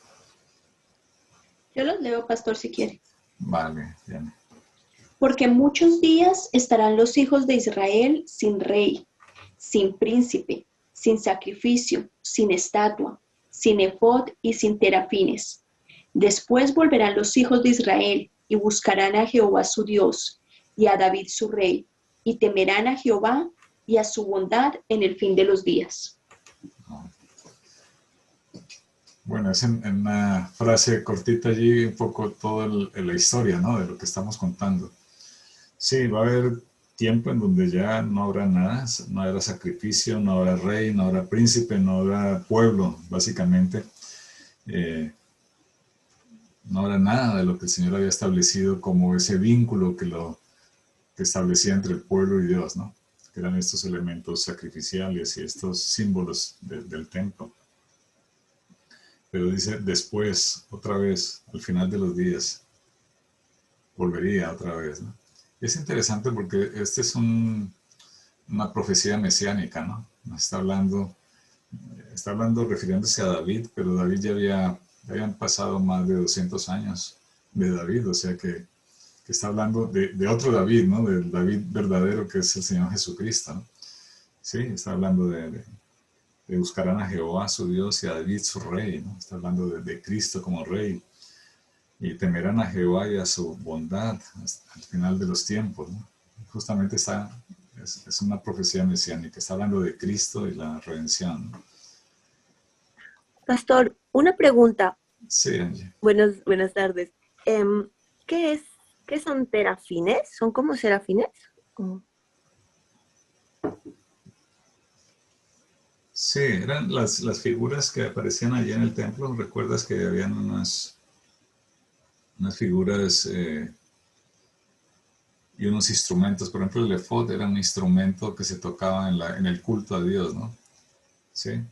Yo los leo, pastor, si quiere. Vale, bien. Porque muchos días estarán los hijos de Israel sin rey, sin príncipe, sin sacrificio, sin estatua, sin efod y sin terafines. Después volverán los hijos de Israel y buscarán a Jehová su Dios y a David su rey, y temerán a Jehová y a su bondad en el fin de los días. Bueno, es en una frase cortita allí un poco toda la historia, ¿no? De lo que estamos contando. Sí, va a haber tiempo en donde ya no habrá nada, no habrá sacrificio, no habrá rey, no habrá príncipe, no habrá pueblo, básicamente. No habrá nada de lo que el Señor había establecido como ese vínculo que establecía entre el pueblo y Dios, ¿no? Que eran estos elementos sacrificiales y estos símbolos del templo. Pero dice después, otra vez, al final de los días, volvería otra vez, ¿no? Es interesante porque este es una profecía mesiánica, ¿no? Está hablando refiriéndose a David, pero David ya habían pasado más de 200 años de David, o sea que está hablando de otro David, ¿no? Del David verdadero que es el Señor Jesucristo, ¿no? Sí, está hablando de buscarán a Jehová su Dios y a David su rey, ¿no? Está hablando de Cristo como rey. Y temerán a Jehová y a su bondad hasta el final de los tiempos, ¿no? Justamente es una profecía mesiánica, está hablando de Cristo y la redención, ¿no? Pastor, una pregunta. Sí, Angie. Buenas tardes. Em, ¿qué son terafines? ¿Son como serafines? Sí, eran las figuras que aparecían allí en el templo. ¿Recuerdas que habían unas figuras y unos instrumentos? Por ejemplo, el efod era un instrumento que se tocaba en el culto a Dios, ¿no? Sí.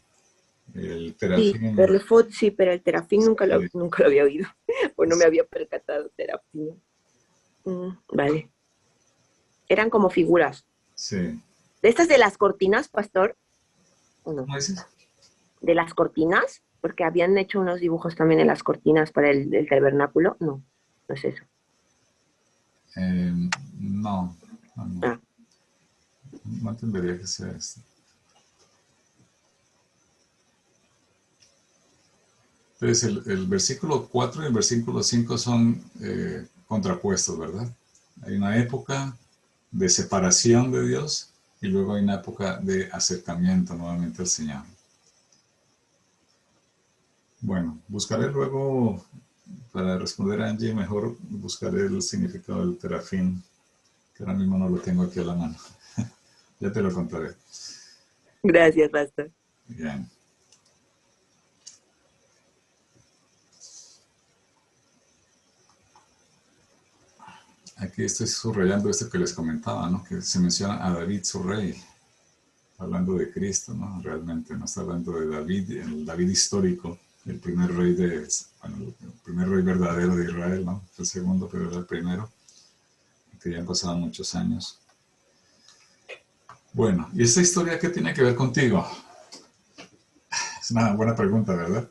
El Sí, terafín. el efod sí, pero el terafín nunca lo Sí, había oído. O no me había percatado terafín. Vale. Eran como figuras. sí. ¿De estas de las cortinas, pastor? ¿O no? ¿Cómo dices? ¿De las cortinas? Porque habían hecho unos dibujos también en las cortinas para el tabernáculo. No, no es eso. No, Ah, no entendería que sea esto. Entonces, el versículo 4 y el versículo 5 son contrapuestos, ¿verdad? Hay una época de separación de Dios y luego hay una época de acercamiento nuevamente al Señor. Bueno, buscaré luego, para responder a Angie, mejor buscaré el significado del terafín, que ahora mismo no lo tengo aquí a la mano. Ya te lo contaré. gracias, pastor. Bien. Aquí estoy subrayando esto que les comentaba, ¿no? Que se menciona a David su rey, hablando de Cristo, ¿no? Realmente no está hablando de David, el David histórico, el primer rey el primer rey verdadero de Israel, ¿no? El segundo, pero era el primero, que ya han pasado muchos años. Bueno, ¿y esta historia qué tiene que ver contigo? Es una buena pregunta, ¿verdad?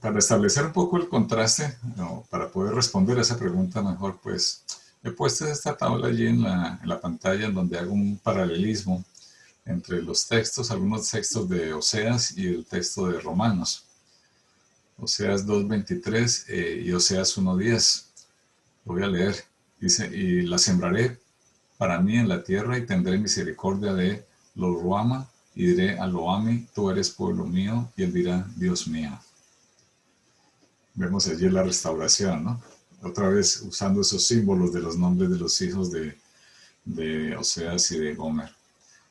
Para establecer un poco el contraste, o para poder responder a esa pregunta mejor, pues he puesto esta tabla allí en la pantalla en donde hago un paralelismo entre los textos, algunos textos de Oseas y el texto de Romanos. Oseas 2:23 y Oseas 1:10. Lo voy a leer. Dice, y la sembraré para mí en la tierra y tendré misericordia de lo Ruama y diré a Loami, tú eres pueblo mío, y él dirá, Dios mío. Vemos allí la restauración, ¿no? Otra vez usando esos símbolos de los nombres de los hijos de Oseas y de Gomer.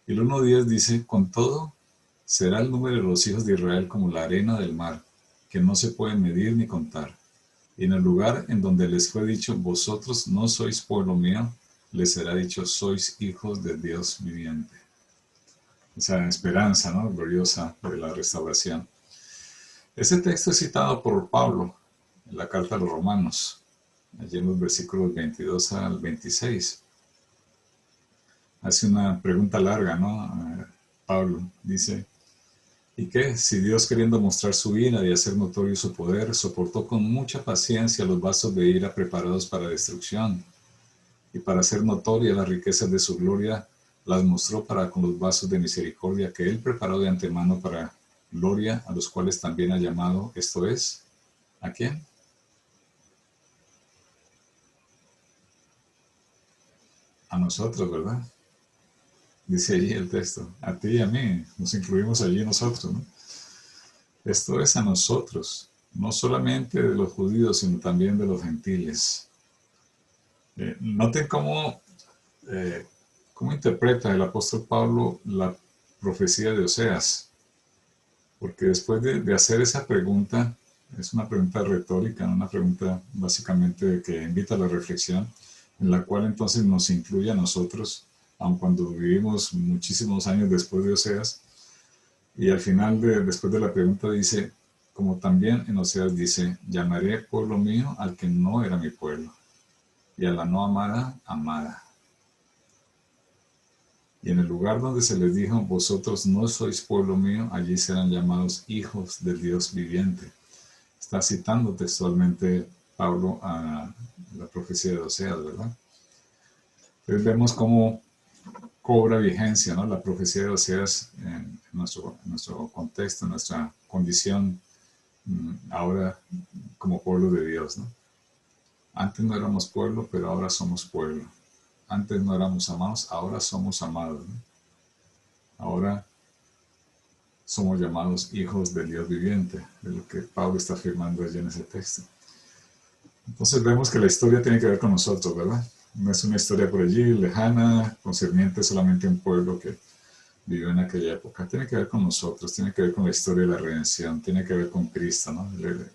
Y el 1:10 dice, con todo, será el número de los hijos de Israel como la arena del mar, que no se puede medir ni contar. Y en el lugar en donde les fue dicho, vosotros no sois pueblo mío, les será dicho, sois hijos de Dios viviente. Esa esperanza, ¿no? Gloriosa de la restauración. Ese texto es citado por Pablo en la carta a los Romanos, allí en los versículos 22 al 26. Hace una pregunta larga, ¿no? Pablo dice, ¿y qué? Si Dios, queriendo mostrar su ira y hacer notorio su poder, soportó con mucha paciencia los vasos de ira preparados para destrucción, y para hacer notoria las riquezas de su gloria, las mostró para con los vasos de misericordia que él preparó de antemano para gloria, a los cuales también ha llamado, esto es, ¿a quién? A nosotros, ¿verdad? Dice allí el texto, a ti y a mí, nos incluimos allí nosotros, ¿no? Esto es a nosotros, no solamente de los judíos, sino también de los gentiles. Noten cómo interpreta el apóstol Pablo la profecía de Oseas, porque después de hacer esa pregunta, es una pregunta retórica, una pregunta básicamente que invita a la reflexión, en la cual entonces nos incluye a nosotros, aun cuando vivimos muchísimos años después de Oseas, y al final, después de la pregunta dice, como también en Oseas dice, llamaré pueblo mío al que no era mi pueblo, y a la no amada, amada. Y en el lugar donde se les dijo, vosotros no sois pueblo mío, allí serán llamados hijos del Dios viviente. Está citando textualmente Pablo a la profecía de Oseas, ¿verdad? Entonces vemos cómo cobra vigencia, ¿no? La profecía de Oseas en nuestro contexto, en nuestra condición ahora como pueblo de Dios, ¿no? Antes no éramos pueblo, pero ahora somos pueblo. Antes no éramos amados, ahora somos amados, ¿no? Ahora somos llamados hijos del Dios viviente, de lo que Pablo está afirmando allí en ese texto. Entonces vemos que la historia tiene que ver con nosotros, ¿verdad? No es una historia por allí lejana, concerniente solamente a un pueblo que vivió en aquella época. Tiene que ver con nosotros, tiene que ver con la historia de la redención, tiene que ver con Cristo, ¿no? El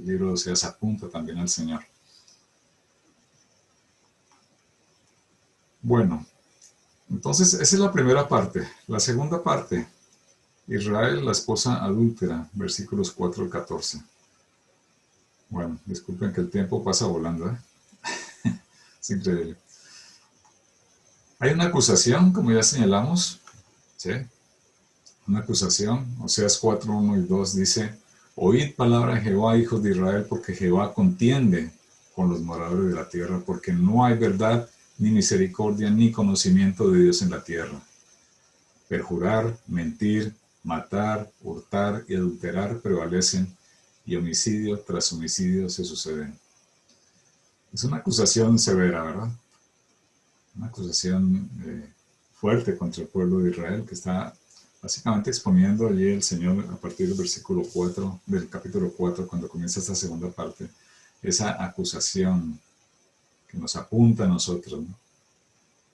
libro de Oseas apunta también al Señor. Bueno, entonces esa es la primera parte. La segunda parte, Israel, la esposa adúltera, versículos 4 al 14. Bueno, disculpen que el tiempo pasa volando, ¿eh? Es increíble. Hay una acusación, como ya señalamos, ¿sí? Una acusación, Oseas 4, 1 y 2 dice: oíd palabra de Jehová, hijos de Israel, porque Jehová contiende con los moradores de la tierra, porque no hay verdad, ni misericordia, ni conocimiento de Dios en la tierra. Perjurar, mentir, matar, hurtar y adulterar prevalecen, y homicidio tras homicidio se suceden. Es una acusación severa, ¿verdad? Una acusación fuerte contra el pueblo de Israel, que está básicamente exponiendo allí el Señor a partir del versículo 4, del capítulo 4, cuando comienza esta segunda parte, esa acusación que nos apunta a nosotros, ¿no?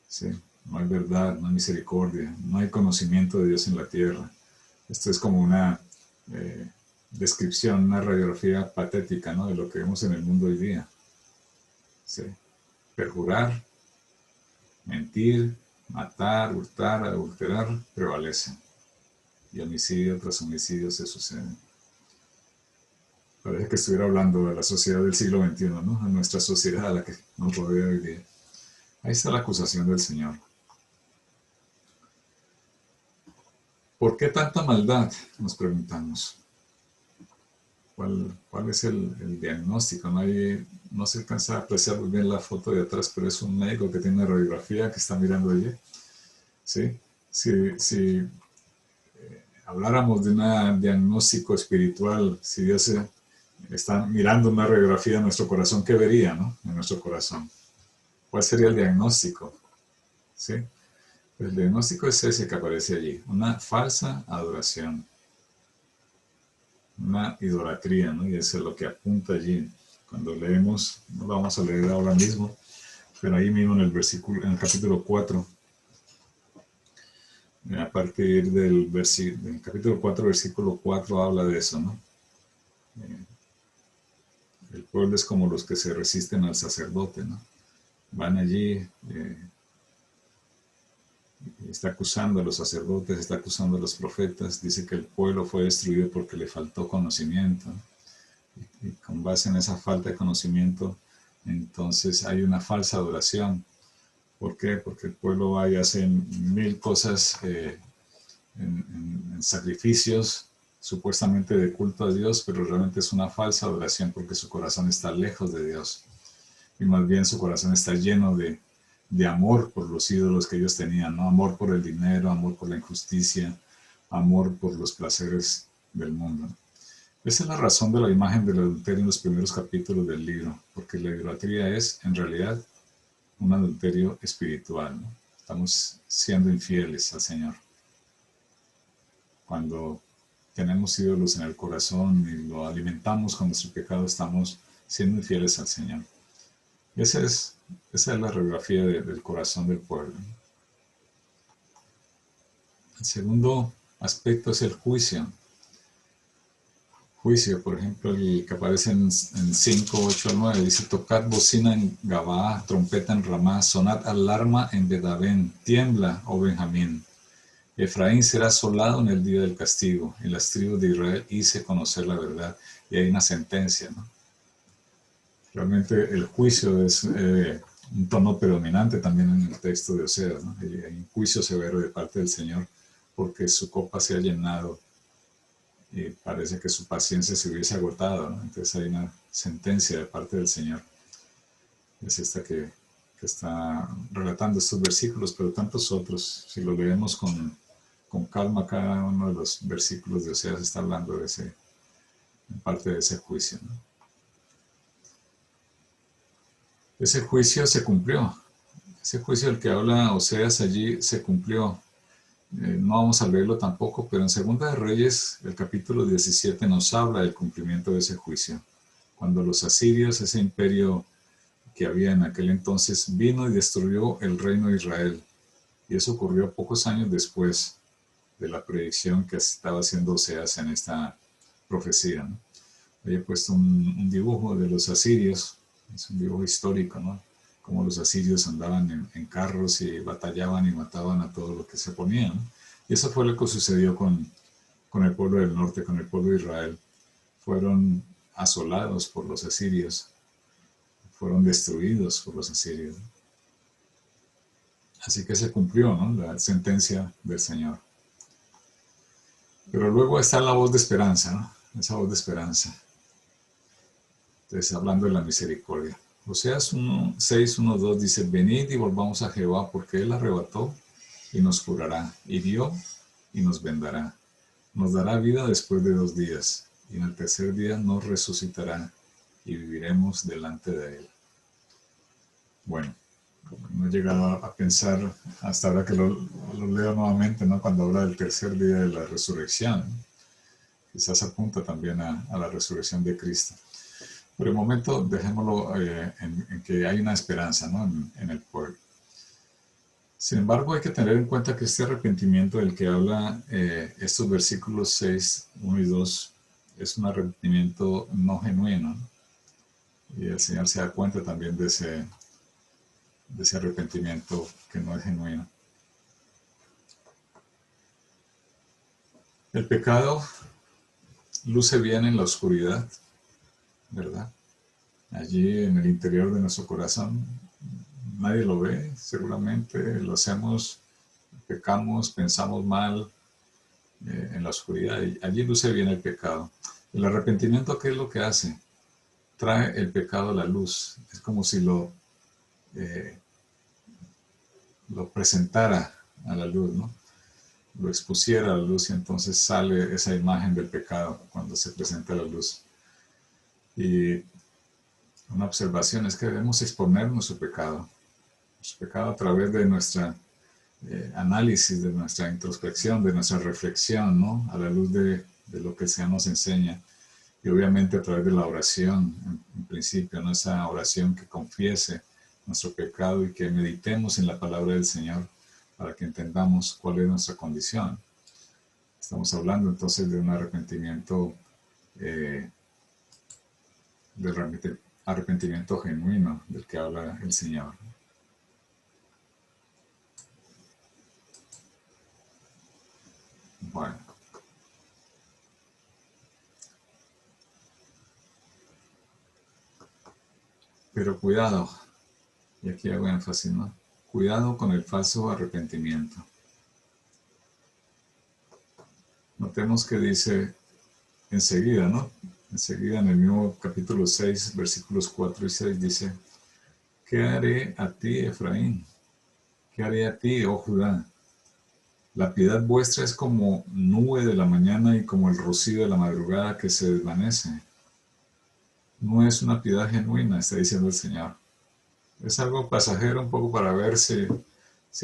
Sí, no hay verdad, no hay misericordia, no hay conocimiento de Dios en la tierra. Esto es como una descripción, una radiografía patética, ¿no? De lo que vemos en el mundo hoy día. Sí. Perjurar, mentir, matar, hurtar, adulterar, prevalecen. Y homicidio tras homicidio se suceden. Parece que estuviera hablando de la sociedad del siglo XXI, ¿no? A nuestra sociedad, a la que nos rodea hoy día. Ahí está la acusación del Señor. ¿Por qué tanta maldad? Nos preguntamos. ¿Cuál es el diagnóstico? No se alcanza a apreciar muy bien la foto de atrás, pero es un médico que tiene una radiografía que está mirando allí. ¿Sí? Si habláramos de un diagnóstico espiritual, si Dios está mirando una radiografía de nuestro corazón, ¿qué vería, no? En nuestro corazón. ¿Cuál sería el diagnóstico? ¿Sí? El diagnóstico es ese que aparece allí, una falsa adoración, una idolatría, ¿no? Y eso es lo que apunta allí. Cuando leemos, no lo vamos a leer ahora mismo, pero ahí mismo en el capítulo 4, a partir del capítulo 4, versículo 4, habla de eso, ¿no? El pueblo es como los que se resisten al sacerdote, ¿no? Van allí, está acusando a los sacerdotes, está acusando a los profetas, dice que el pueblo fue destruido porque le faltó conocimiento. Y con base en esa falta de conocimiento, entonces hay una falsa adoración. ¿Por qué? Porque el pueblo va y hace 1000 cosas en sacrificios, supuestamente de culto a Dios, pero realmente es una falsa adoración porque su corazón está lejos de Dios. Y más bien su corazón está lleno de amor por los ídolos que ellos tenían, ¿no? Amor por el dinero, amor por la injusticia, amor por los placeres del mundo. Esa es la razón de la imagen del adulterio en los primeros capítulos del libro, porque la idolatría es, en realidad, un adulterio espiritual, ¿no? Estamos siendo infieles al Señor. Cuando tenemos ídolos en el corazón y lo alimentamos con nuestro pecado, estamos siendo infieles al Señor. Esa es la radiografía del corazón del pueblo. El segundo aspecto es el juicio. Juicio, por ejemplo, el que aparece en 5, 8, 9, dice: tocad bocina en Gabaa, trompeta en Ramá, sonad alarma en Bedabén, tiembla, oh Benjamín. Efraín será asolado en el día del castigo, y las tribus de Israel hice conocer la verdad. Y hay una sentencia, ¿no? Realmente el juicio es un tono predominante también en el texto de Oseas, ¿no? Hay un juicio severo de parte del Señor porque su copa se ha llenado y parece que su paciencia se hubiese agotado, ¿no? Entonces hay una sentencia de parte del Señor. Es esta que que está relatando estos versículos, pero tantos otros. Si lo leemos con calma, cada uno de los versículos de Oseas está hablando de en parte de ese juicio, ¿no? Ese juicio se cumplió. Ese juicio del que habla Oseas allí se cumplió. No vamos a leerlo tampoco, pero en Segunda de Reyes, el capítulo 17 nos habla del cumplimiento de ese juicio. Cuando los asirios, ese imperio que había en aquel entonces, vino y destruyó el reino de Israel. Y eso ocurrió pocos años después de la predicción que estaba haciendo Oseas en esta profecía, ¿no? Había puesto un dibujo de los asirios, es un dibujo histórico, ¿no? Como los asirios andaban en carros y batallaban y mataban a todo lo que se ponía, ¿no? Y eso fue lo que sucedió con el pueblo del norte, con el pueblo de Israel. Fueron asolados por los asirios, fueron destruidos por los asirios. Así que se cumplió, ¿no?, la sentencia del Señor. Pero luego está la voz de esperanza, ¿no? Esa voz de esperanza. Entonces, hablando de la misericordia. Oseas 6, 1, 2 dice: venid y volvamos a Jehová, porque Él arrebató y nos curará, hirió y nos vendará. Nos dará vida después de 2 días, y en el tercer día nos resucitará, y viviremos delante de Él. Bueno, no he llegado a pensar hasta ahora que lo leo nuevamente, ¿no?, cuando habla del tercer día de la resurrección, ¿no? Quizás apunta también a la resurrección de Cristo. Por el momento, dejémoslo en que hay una esperanza, ¿no?, en el pueblo. Sin embargo, hay que tener en cuenta que este arrepentimiento del que habla estos versículos 6, 1 y 2, es un arrepentimiento no genuino, ¿no? Y el Señor se da cuenta también de ese arrepentimiento que no es genuino. El pecado luce bien en la oscuridad, ¿verdad? Allí en el interior de nuestro corazón, nadie lo ve, seguramente lo hacemos, pecamos, pensamos mal en la oscuridad, y allí luce bien el pecado. El arrepentimiento, ¿qué es lo que hace? Trae el pecado a la luz, es como si lo presentara a la luz, ¿no? Lo expusiera a la luz, y entonces sale esa imagen del pecado cuando se presenta a la luz. Y una observación es que debemos exponer nuestro pecado a través de nuestra análisis, de nuestra introspección, de nuestra reflexión, ¿no?, a la luz de lo que el Señor nos enseña, y obviamente a través de la oración, en principio, ¿no?, esa oración que confiese nuestro pecado y que meditemos en la palabra del Señor para que entendamos cuál es nuestra condición. Estamos hablando entonces de un arrepentimiento, arrepentimiento genuino del que habla el Señor. Bueno. Pero cuidado, y aquí hago énfasis, ¿no? Cuidado con el falso arrepentimiento. Notemos que dice enseguida, ¿no? Enseguida en el mismo capítulo 6, versículos 4 y 6 dice: ¿qué haré a ti, Efraín? ¿Qué haré a ti, oh Judá? La piedad vuestra es como nube de la mañana y como el rocío de la madrugada que se desvanece. No es una piedad genuina, está diciendo el Señor. Es algo pasajero, un poco para ver si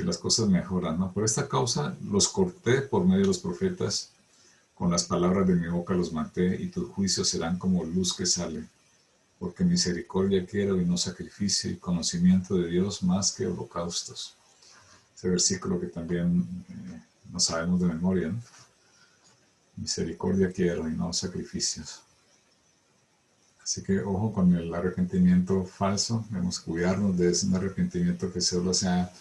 las cosas mejoran, ¿no? Por esta causa los corté por medio de los profetas, con las palabras de mi boca los maté, y tus juicios serán como luz que sale. Porque misericordia quiero y no sacrificio, y conocimiento de Dios más que holocaustos. Ese versículo que también no sabemos de memoria, ¿no? Misericordia quiero y no sacrificios. Así que ojo con el arrepentimiento falso. Debemos cuidarnos de ese arrepentimiento que solo sea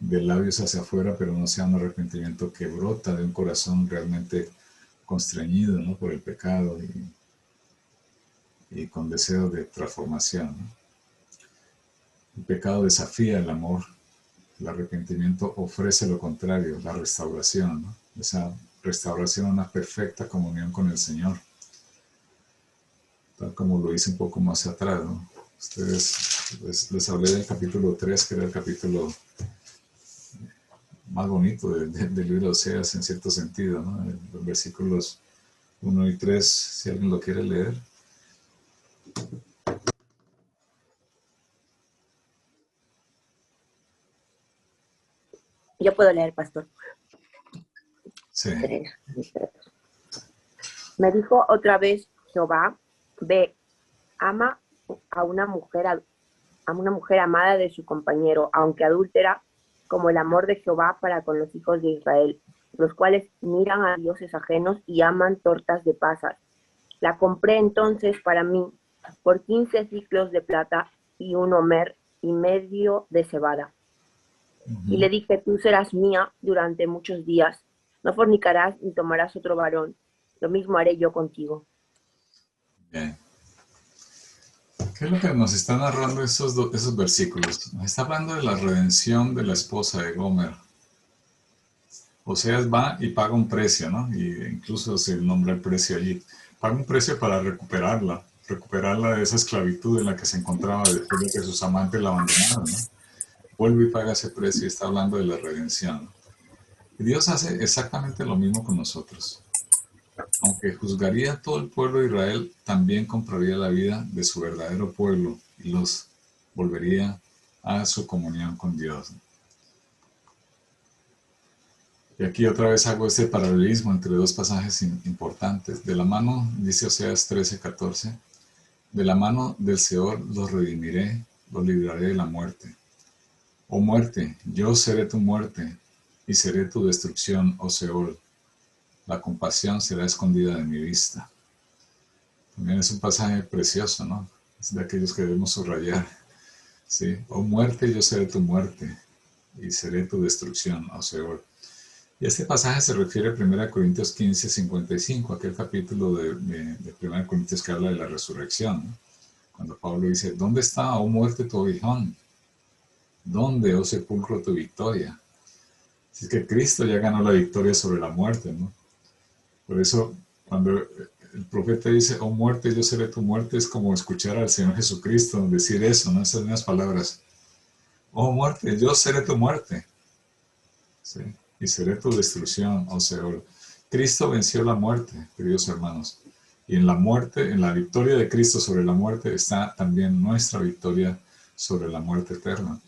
de labios hacia afuera, pero no sea un arrepentimiento que brota de un corazón realmente constreñido, ¿no?, por el pecado y con deseo de transformación, ¿no? El pecado desafía el amor. El arrepentimiento ofrece lo contrario, la restauración, ¿no? Esa restauración, una perfecta comunión con el Señor, tal como lo hice un poco más atrás, ¿no? Ustedes, les hablé del capítulo 3, que era el capítulo más bonito del libro de Oseas, en cierto sentido, ¿no? Los versículos 1 y 3, si alguien lo quiere leer. Yo puedo leer, pastor. Sí. Me dijo otra vez Jehová, ve, ama a una mujer amada de su compañero, aunque adúltera, como el amor de Jehová para con los hijos de Israel, los cuales miran a dioses ajenos y aman tortas de pasas. La compré entonces para mí por 15 ciclos de plata y 1 omer y medio de cebada. Y le dije, tú serás mía durante muchos días, no fornicarás ni tomarás otro varón, lo mismo haré yo contigo. Bien. ¿Qué es lo que nos está narrando esos versículos? Nos está hablando de la redención de la esposa de Gomer. Oseas va y paga un precio, ¿no? Y incluso se nombra el precio allí. Paga un precio para recuperarla de esa esclavitud en la que se encontraba después de que sus amantes la abandonaron, ¿no? Vuelve y paga ese precio y está hablando de la redención, ¿no? Y Dios hace exactamente lo mismo con nosotros. Aunque juzgaría a todo el pueblo de Israel, también compraría la vida de su verdadero pueblo y los volvería a su comunión con Dios. Y aquí otra vez hago este paralelismo entre dos pasajes importantes. De la mano, dice Oseas 13:14, de la mano del Seol los redimiré, los libraré de la muerte. Oh muerte, yo seré tu muerte y seré tu destrucción, oh Seol. La compasión será escondida de mi vista. También es un pasaje precioso, ¿no? Es de aquellos que debemos subrayar. ¿Sí? Oh muerte, yo seré tu muerte y seré tu destrucción, oh Seol. Y este pasaje se refiere a 1 Corintios 15, 55, aquel capítulo de 1 Corintios que habla de la resurrección, ¿no? Cuando Pablo dice, ¿dónde está, oh muerte, tu aguijón? ¿Dónde, oh sepulcro, tu victoria? Si es que Cristo ya ganó la victoria sobre la muerte, ¿no? Por eso, cuando el profeta dice, oh muerte, yo seré tu muerte, es como escuchar al Señor Jesucristo decir eso, ¿no? Esas mismas palabras. Oh muerte, yo seré tu muerte. ¿Sí? Y seré tu destrucción, oh Seol. Cristo venció la muerte, queridos hermanos. Y en la muerte, en la victoria de Cristo sobre la muerte, está también nuestra victoria sobre la muerte eterna.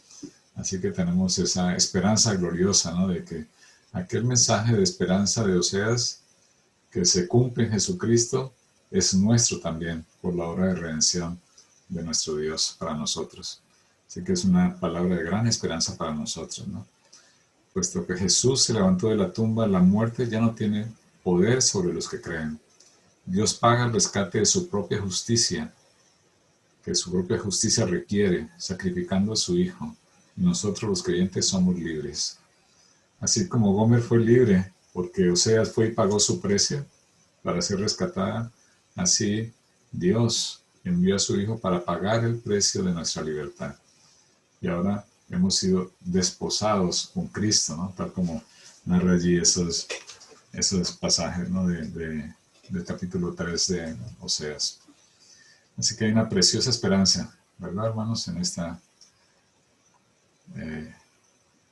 Así que tenemos esa esperanza gloriosa, ¿no? De que aquel mensaje de esperanza de Oseas, que se cumple en Jesucristo, es nuestro también por la obra de redención de nuestro Dios para nosotros. Así que es una palabra de gran esperanza para nosotros, ¿no? Puesto que Jesús se levantó de la tumba, la muerte ya no tiene poder sobre los que creen. Dios paga el rescate de su propia justicia, que su propia justicia requiere, sacrificando a su Hijo. Y nosotros los creyentes somos libres. Así como Gomer fue libre, porque Oseas fue y pagó su precio para ser rescatada, así Dios envió a su Hijo para pagar el precio de nuestra libertad. Y ahora hemos sido desposados con Cristo, ¿no? Tal como narra allí esos pasajes, ¿no? del capítulo 3 de Oseas. Así que hay una preciosa esperanza, ¿verdad, hermanos? En esta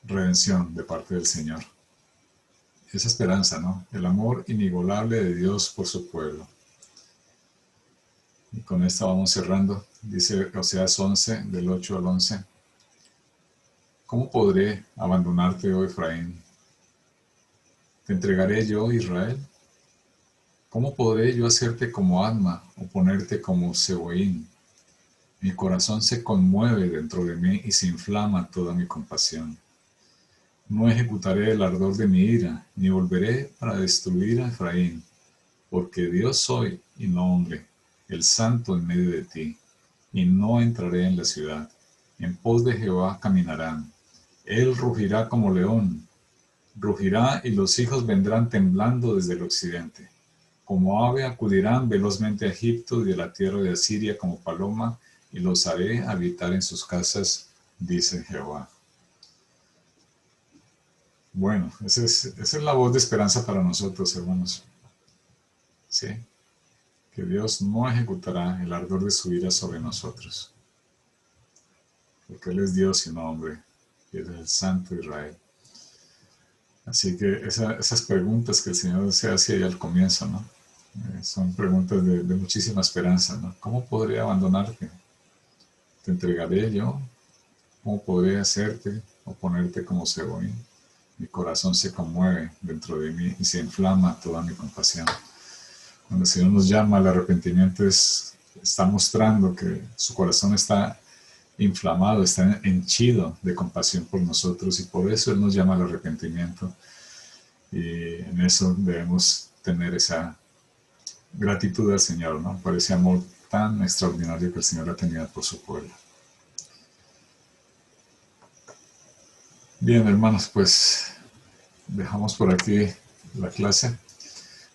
redención de parte del Señor. Esa esperanza, ¿no? El amor inigualable de Dios por su pueblo. Y con esto vamos cerrando. Dice Oseas 11, del 8 al 11. ¿Cómo podré abandonarte, oh Efraín? ¿Te entregaré yo, Israel? ¿Cómo podré yo hacerte como Adma o ponerte como Seboín? Mi corazón se conmueve dentro de mí y se inflama toda mi compasión. No ejecutaré el ardor de mi ira, ni volveré para destruir a Efraín, porque Dios soy y no hombre, el santo en medio de ti, y no entraré en la ciudad. En pos de Jehová caminarán. Él rugirá como león, rugirá y los hijos vendrán temblando desde el occidente. Como ave acudirán velozmente a Egipto y de la tierra de Asiria como paloma, y los haré habitar en sus casas, dice Jehová. Bueno, esa es la voz de esperanza para nosotros, hermanos. Sí, que Dios no ejecutará el ardor de su ira sobre nosotros. porque Él es Dios y no hombre, y Él es el Santo de Israel. Así que esas preguntas que el Señor se hace ahí al comienzo, ¿no? Son preguntas de muchísima esperanza, ¿no? ¿Cómo podré abandonarte? ¿Te entregaré yo? ¿Cómo podré hacerte o ponerte como cebollín? Mi corazón se conmueve dentro de mí y se inflama toda mi compasión. Cuando el Señor nos llama al arrepentimiento, está mostrando que su corazón está inflamado, está henchido de compasión por nosotros, y por eso Él nos llama al arrepentimiento. Y en eso debemos tener esa gratitud al Señor, ¿no? Por ese amor tan extraordinario que el Señor ha tenido por su pueblo. Bien, hermanos, pues dejamos por aquí la clase.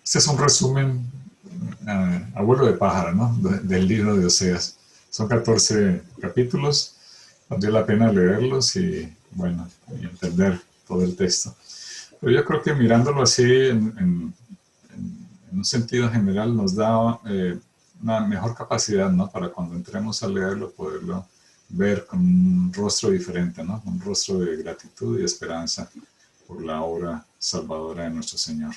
Este es un resumen a vuelo de pájaro, ¿no? Del libro de Oseas. Son 14 capítulos. Valdría la pena leerlos y, bueno, y entender todo el texto. Pero yo creo que mirándolo así en un sentido general nos da una mejor capacidad, ¿no? Para cuando entremos a leerlo, poderlo ver con un rostro diferente, ¿no? Un rostro de gratitud y esperanza por la obra salvadora de nuestro Señor.